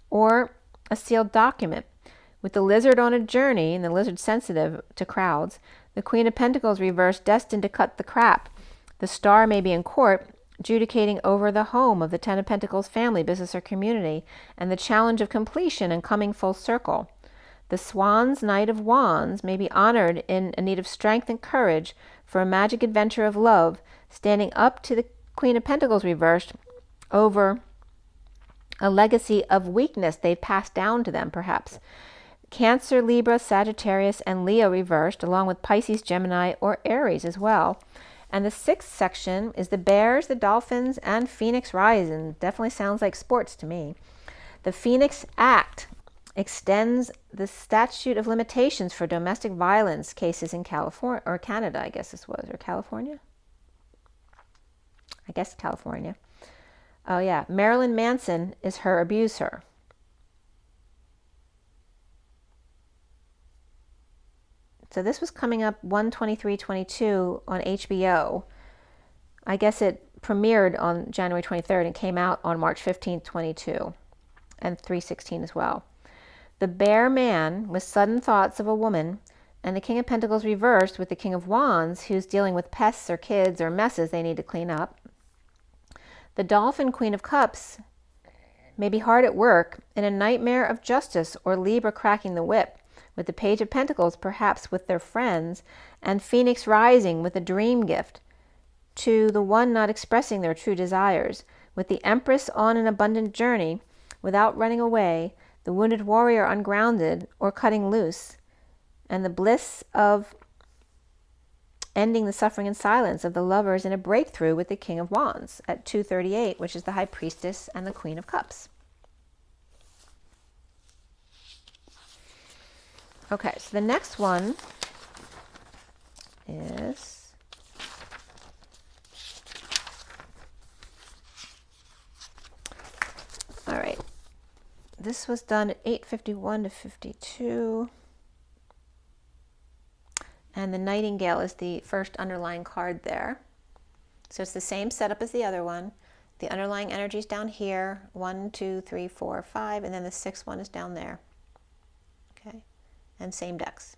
or a sealed document. With the lizard on a journey, and the lizard sensitive to crowds, the Queen of Pentacles reversed, destined to cut the crap. The star may be in court, adjudicating over the home of the Ten of Pentacles family, business, or community, and the challenge of completion and coming full circle. The Swan's Knight of Wands may be honored in a need of strength and courage for a magic adventure of love, standing up to the Queen of Pentacles reversed over a legacy of weakness they've passed down to them, perhaps. Cancer, Libra, Sagittarius, and Leo reversed, along with Pisces, Gemini, or Aries as well. And the sixth section is the bears, the dolphins, and Phoenix rising. Definitely sounds like sports to me. The Phoenix Act extends the statute of limitations for domestic violence cases in California, or Canada, I guess this was, or California? I guess California. Oh yeah, Marilyn Manson is her abuser. So this was coming up 1/23/22 on HBO. I guess it premiered on January 23rd and came out on March 15th, 22, and 3/16 as well. The bear man with sudden thoughts of a woman, and the King of Pentacles reversed with the King of Wands, who's dealing with pests or kids or messes they need to clean up. The dolphin Queen of Cups may be hard at work in a nightmare of justice, or Libra cracking the whip, with the Page of Pentacles perhaps with their friends, and Phoenix rising with a dream gift to the one not expressing their true desires, with the Empress on an abundant journey without running away, the wounded warrior ungrounded or cutting loose, and the bliss of ending the suffering and silence of the lovers in a breakthrough with the King of Wands at 238, which is the High Priestess and the Queen of Cups. Okay, so the next one is all right. This was done at 8:51 to 52. And the Nightingale is the first underlying card there. So it's the same setup as the other one. The underlying energy is down here, 1, 2, 3, 4, 5, and then the sixth one is down there. Okay, and same decks.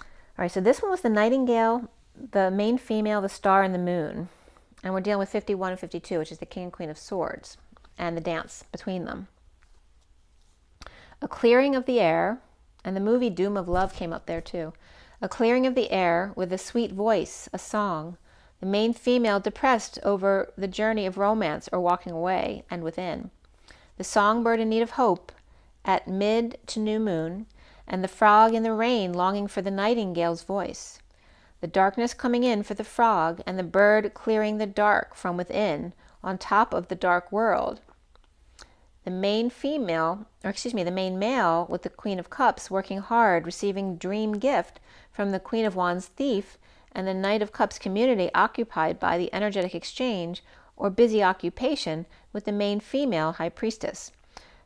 All right, so this one was the Nightingale, the main female, the star, and the moon. And we're dealing with 51 and 52, which is the King and Queen of Swords, and the dance between them. A clearing of the air, and the movie Doom of Love came up there too. A clearing of the air with a sweet voice, a song. The main female depressed over the journey of romance or walking away and within. The songbird in need of hope at mid to new moon, and the frog in the rain longing for the nightingale's voice. The darkness coming in for the frog, and the bird clearing the dark from within on top of the dark world. The main male with the Queen of Cups working hard, receiving dream gift from the Queen of Wands thief, and the Knight of Cups community occupied by the energetic exchange or busy occupation with the main female High Priestess.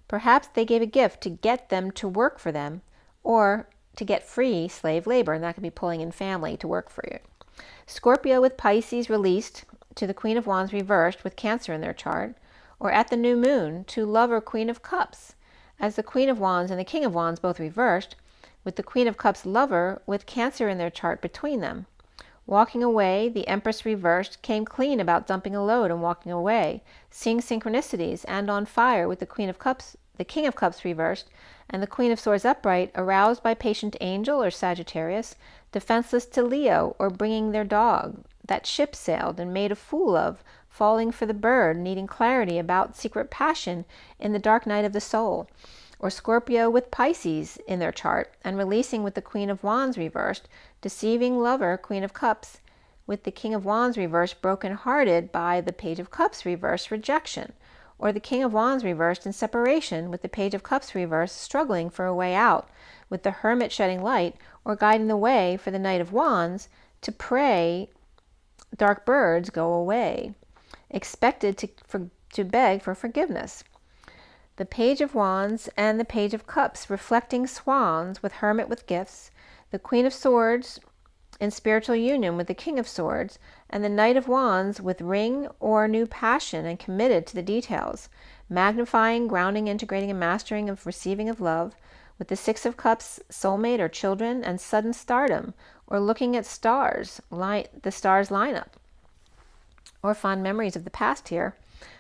Perhaps they gave a gift to get them to work for them, or to get free slave labor, and that could be pulling in family to work for you. Scorpio with Pisces released to the Queen of Wands reversed with Cancer in their chart, or at the new moon to Lover Queen of Cups, as the Queen of Wands and the King of Wands both reversed, with the Queen of Cups lover with Cancer in their chart between them. Walking away, the Empress reversed came clean about dumping a load and walking away, seeing synchronicities, and on fire with the King of Cups reversed, and the Queen of Swords upright, aroused by patient angel or Sagittarius, defenseless to Leo, or bringing their dog that ship sailed and made a fool of, falling for the bird, needing clarity about secret passion in the dark night of the soul. Or Scorpio with Pisces in their chart and releasing with the Queen of Wands reversed, deceiving lover Queen of Cups, with the King of Wands reversed, broken-hearted by the Page of Cups reversed, rejection. Or the King of Wands reversed in separation, with the Page of Cups reversed, struggling for a way out, with the Hermit shedding light, or guiding the way for the Knight of Wands to pray dark birds go away, expected to beg for forgiveness. The Page of Wands and the Page of Cups reflecting swans, with Hermit with gifts, the Queen of Swords in spiritual union with the King of Swords, and the Knight of Wands with ring or new passion and committed to the details, magnifying, grounding, integrating, and mastering of receiving of love, with the Six of Cups, soulmate or children, and sudden stardom, or looking at stars, the stars lineup, or fond memories of the past here,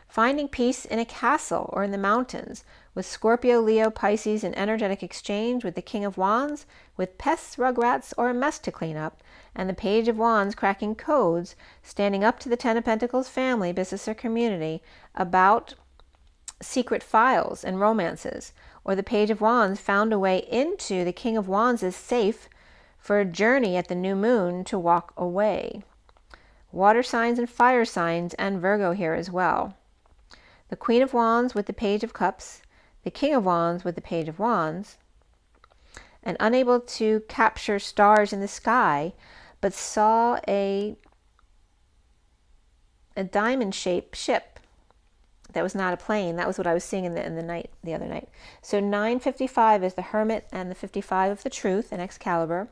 finding peace in a castle or in the mountains, with Scorpio, Leo, Pisces in energetic exchange with the King of Wands, with pests, rugrats, or a mess to clean up, and the Page of Wands cracking codes, standing up to the Ten of Pentacles family, business, or community about secret files and romances, or the Page of Wands found a way into the King of Wands' safe for a journey at the new moon to walk away. Water signs and fire signs and Virgo here as well. The Queen of Wands with the Page of Cups, the King of Wands with the Page of Wands, and unable to capture stars in the sky, but saw a diamond-shaped ship that was not a plane. That was what I was seeing in the other night. So 955 is the Hermit and the 55 of the Truth in Excalibur.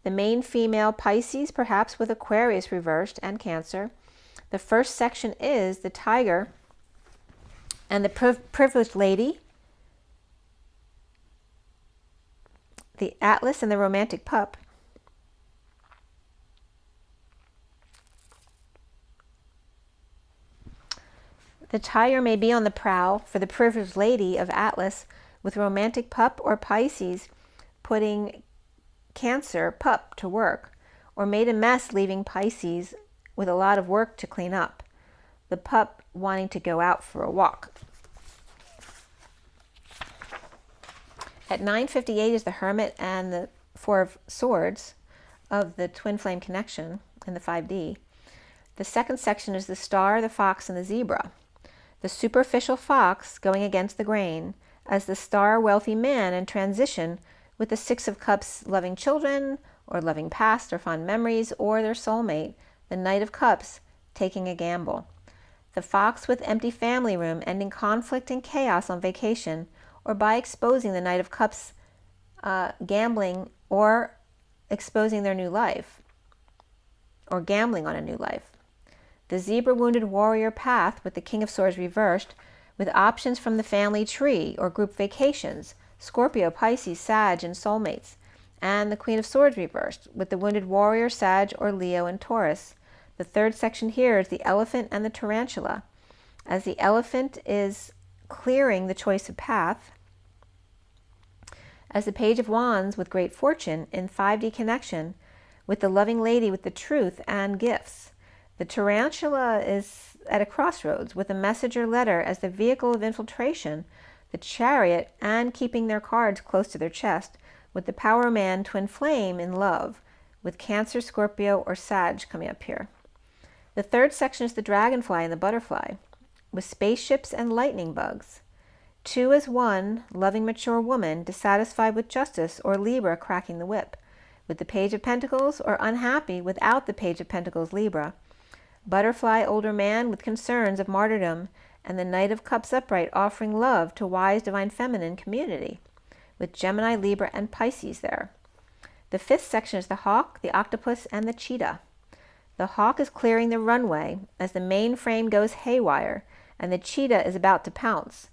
The main female Pisces, perhaps with Aquarius reversed and Cancer. The first section is the Tiger and the Privileged Lady, the Atlas and the Romantic Pup. The Tiger may be on the prowl for the Privileged Lady of Atlas, with Romantic Pup or Pisces putting Cancer pup to work, or made a mess leaving Pisces with a lot of work to clean up. The pup wanting to go out for a walk. At 958 is the Hermit and the Four of Swords of the Twin Flame connection in the 5D. The second section is the Star, the Fox, and the Zebra. The superficial fox going against the grain as the star wealthy man in transition, with the Six of Cups loving children or loving past or fond memories or their soulmate, the Knight of Cups taking a gamble. The fox with empty family room ending conflict and chaos on vacation, or by exposing the Knight of Cups gambling or exposing their new life or gambling on a new life. The Zebra wounded warrior path with the King of Swords reversed, with options from the family tree or group vacations, Scorpio, Pisces, Sag, and soulmates, and the Queen of Swords reversed, with the wounded warrior, Sag, or Leo, and Taurus. The third section here is the Elephant and the Tarantula, as the Elephant is clearing the choice of path, as the Page of Wands with great fortune in 5D connection, with the loving lady with the truth and gifts. The Tarantula is at a crossroads with a message or letter as the vehicle of infiltration, the Chariot, and keeping their cards close to their chest, with the Power Man twin flame in love, with Cancer, Scorpio, or Sag coming up here. The third section is the dragonfly and the butterfly, with spaceships and lightning bugs. 2 as 1, loving mature woman, dissatisfied with justice, or Libra cracking the whip, with the Page of Pentacles, or unhappy without the Page of Pentacles, Libra. Butterfly, older man with concerns of martyrdom, and the Knight of Cups upright, offering love to wise divine feminine community, with Gemini, Libra, and Pisces there. The 5th section is the hawk, the octopus, and the cheetah. The hawk is clearing the runway as the main frame goes haywire, and the cheetah is about to pounce.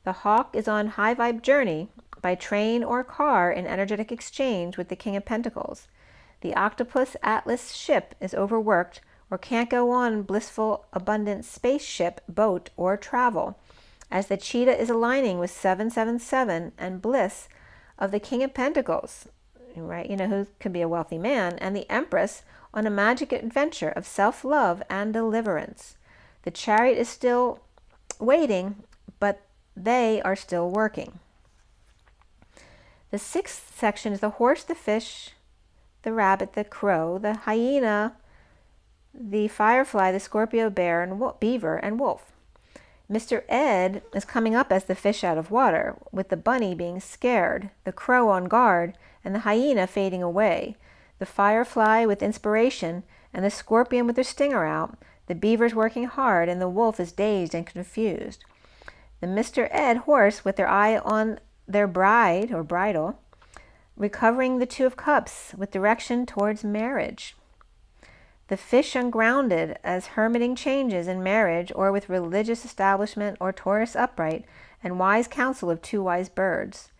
The hawk is on high vibe journey by train or car in energetic exchange with the King of Pentacles. The octopus Atlas ship is overworked or can't go on blissful, abundant spaceship, boat, or travel, as the cheetah is aligning with 777 and bliss of the King of Pentacles, right? You know, who could be a wealthy man, and the Empress on a magic adventure of self-love and deliverance. The Chariot is still waiting, but they are still working. The 6th section is the horse, the fish, the rabbit, the crow, the hyena, the firefly, the Scorpio, bear, and beaver, and wolf. Mr. Ed is coming up as the fish out of water, with the bunny being scared, the crow on guard, and the hyena fading away. The firefly with inspiration, and the scorpion with their stinger out. The beaver's working hard, and the wolf is dazed and confused. The Mr. Ed horse with their eye on their bride or bridle, recovering the 2 of Cups with direction towards marriage. The fish ungrounded as hermiting changes in marriage or with religious establishment, or Taurus upright and wise counsel of 2 wise birds.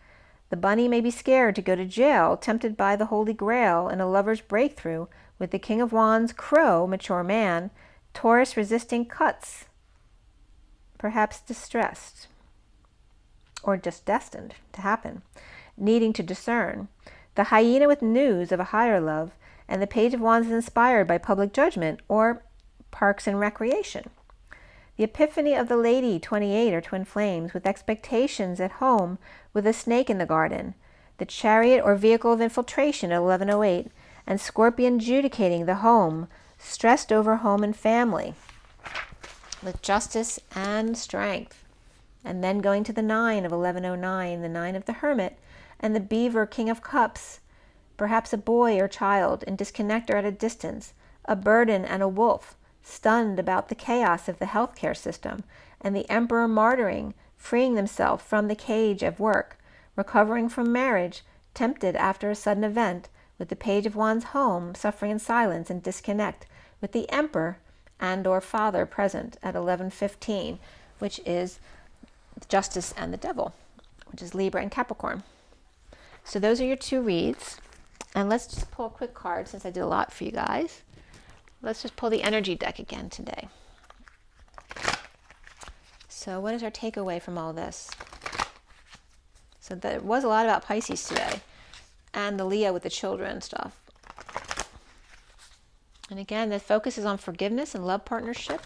The bunny may be scared to go to jail, tempted by the Holy Grail and a lover's breakthrough, with the King of Wands, crow, mature man, Taurus resisting cuts, perhaps distressed, or just destined to happen, needing to discern. The hyena with news of a higher love, and the Page of Wands is inspired by public judgment or parks and recreation. The Epiphany of the Lady, 28, or twin flames, with expectations at home with a snake in the garden. The Chariot or vehicle of infiltration at 1108, and Scorpion judicating the home, stressed over home and family, with justice and strength. And then going to the 9 of 1109, the 9 of the Hermit, and the Beaver, King of Cups, perhaps a boy or child in disconnect or at a distance, a burden and a wolf, stunned about the chaos of the healthcare system, and the Emperor martyring, freeing themselves from the cage of work, recovering from marriage, tempted after a sudden event, with the Page of Wands home, suffering in silence and disconnect, with the Emperor and or Father present at 1115, which is Justice and the Devil, which is Libra and Capricorn. So those are your 2 reads. And let's just pull a quick card, since I did a lot for you guys. Let's just pull the energy deck again today. So what is our takeaway from all this? So there was a lot about Pisces today, and the Leo with the children stuff. And again, the focus is on forgiveness and love partnership,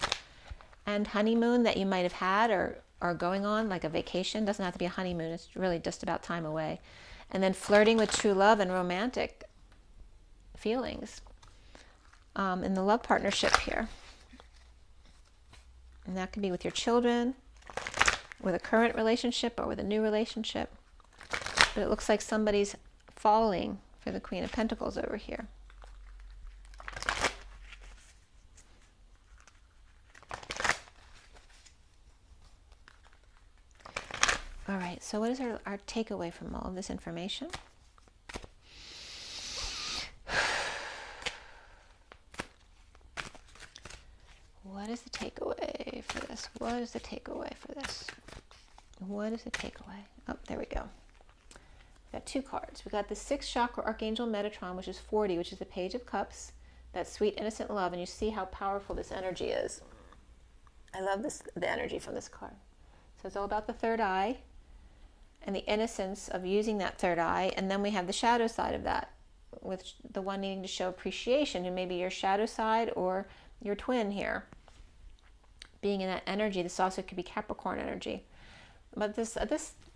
and honeymoon that you might have had or are going on, like a vacation. Doesn't have to be a honeymoon. It's really just about time away. And then flirting with true love and romantic feelings in the love partnership here. And that could be with your children, with a current relationship, or with a new relationship. But it looks like somebody's falling for the Queen of Pentacles over here. All right, so what is our takeaway from all of this information? What is the takeaway for this? What is the takeaway for this? What is the takeaway? Oh, there we go. We've got 2 cards. We've got the 6th chakra Archangel Metatron, which is 40, which is the Page of Cups, that sweet, innocent love. And you see how powerful this energy is. I love the energy from this card. So it's all about the third eye and the innocence of using that third eye. And then we have the shadow side of that, with the one needing to show appreciation, and maybe your shadow side or your twin here being in that energy. This also could be Capricorn energy, But this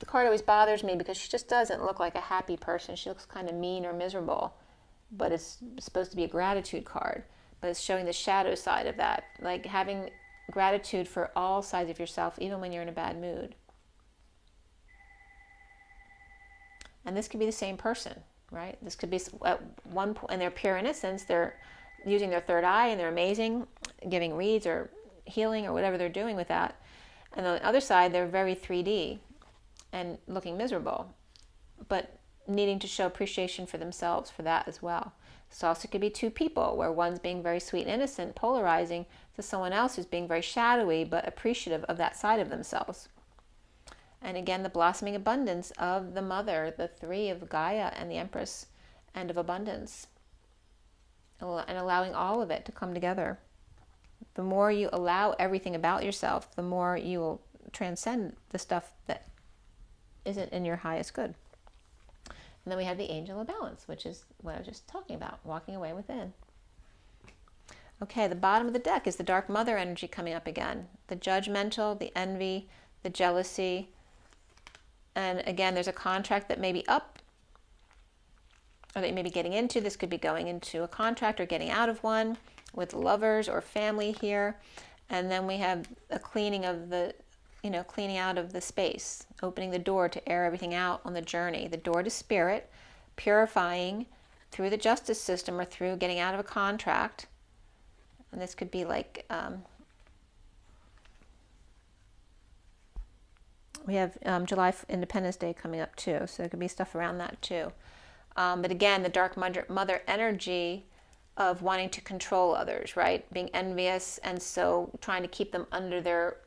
card always bothers me because she just doesn't look like a happy person. She looks kind of mean or miserable. But it's supposed to be a gratitude card. But it's showing the shadow side of that. Like having gratitude for all sides of yourself, even when you're in a bad mood. And this could be the same person, right? This could be at one point in their pure innocence, they're using their third eye and they're amazing, giving reads or healing or whatever they're doing with that. And on the other side, they're very 3D and looking miserable, but needing to show appreciation for themselves for that as well. So also could be two people where one's being very sweet and innocent, polarizing, to someone else who's being very shadowy but appreciative of that side of themselves. And again, the blossoming abundance of the mother, the three of Gaia and the Empress, and of abundance. And allowing all of it to come together. The more you allow everything about yourself, the more you will transcend the stuff that isn't in your highest good. And then we have the angel of balance, which is what I was just talking about, walking away within. Okay, the bottom of the deck is the dark mother energy coming up again. The judgmental, the envy, the jealousy. And again, there's a contract that may be up or that you may be getting into. This could be going into a contract or getting out of one with lovers or family here. And then we have a cleaning of the, cleaning out of the space, opening the door to air everything out on the journey, the door to spirit, purifying through the justice system or through getting out of a contract. And this could be like, we have July Independence Day coming up too, so there could be stuff around that too. But again, the dark mother energy of wanting to control others, right? Being envious, and so trying to keep them under their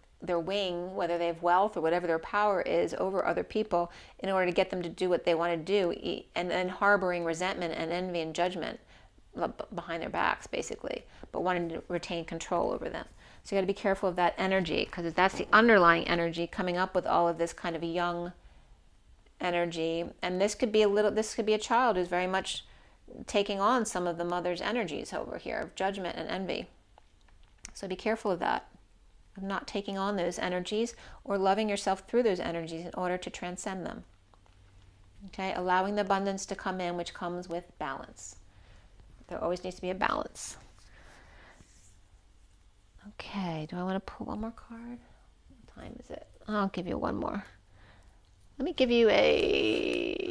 wing, whether they have wealth or whatever their power is over other people, in order to get them to do what they want to do, and then harboring resentment and envy and judgment behind their backs, basically, but wanting to retain control over them. So you got to be careful of that energy, because that's the underlying energy coming up with all of this kind of young energy. And this could be a child who's very much taking on some of the mother's energies over here of judgment and envy. So be careful of that, of not taking on those energies or loving yourself through those energies in order to transcend them. Okay, allowing the abundance to come in, which comes with balance. There always needs to be a balance. Okay, do I want to pull one more card? What time is it? I'll give you one more. Let me give you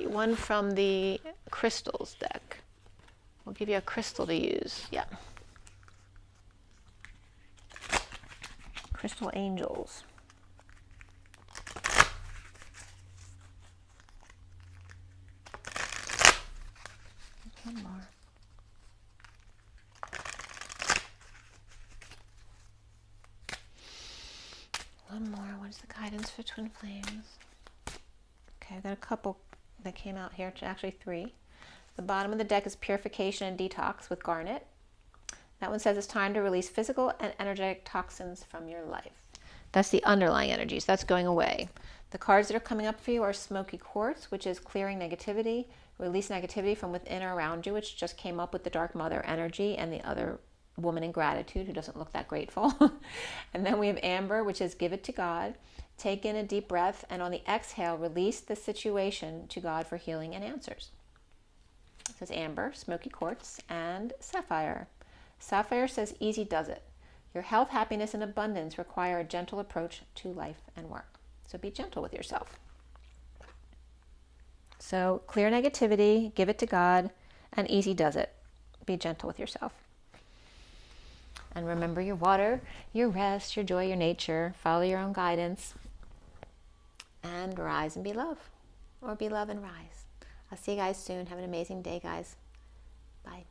one from the crystals deck. We'll give you a crystal to use. Yeah. Crystal angels. One more. One more. What is the guidance for twin flames? Okay, I've got a couple that came out here, actually 3. The bottom of the deck is purification and detox with garnet. That one says it's time to release physical and energetic toxins from your life. That's the underlying energies. That's going away. The cards that are coming up for you are smoky quartz, which is clearing negativity, release negativity from within or around you, which just came up with the dark mother energy and the other woman in gratitude who doesn't look that grateful. And then we have amber, which is give it to God. Take in a deep breath, and on the exhale, release the situation to God for healing and answers. It says amber, smoky quartz, and sapphire. Sapphire says easy does it. Your health, happiness, and abundance require a gentle approach to life and work. So be gentle with yourself. So clear negativity, give it to God, and easy does it. Be gentle with yourself. And remember your water, your rest, your joy, your nature. Follow your own guidance. And rise and be love. Or be love and rise. I'll see you guys soon. Have an amazing day, guys. Bye.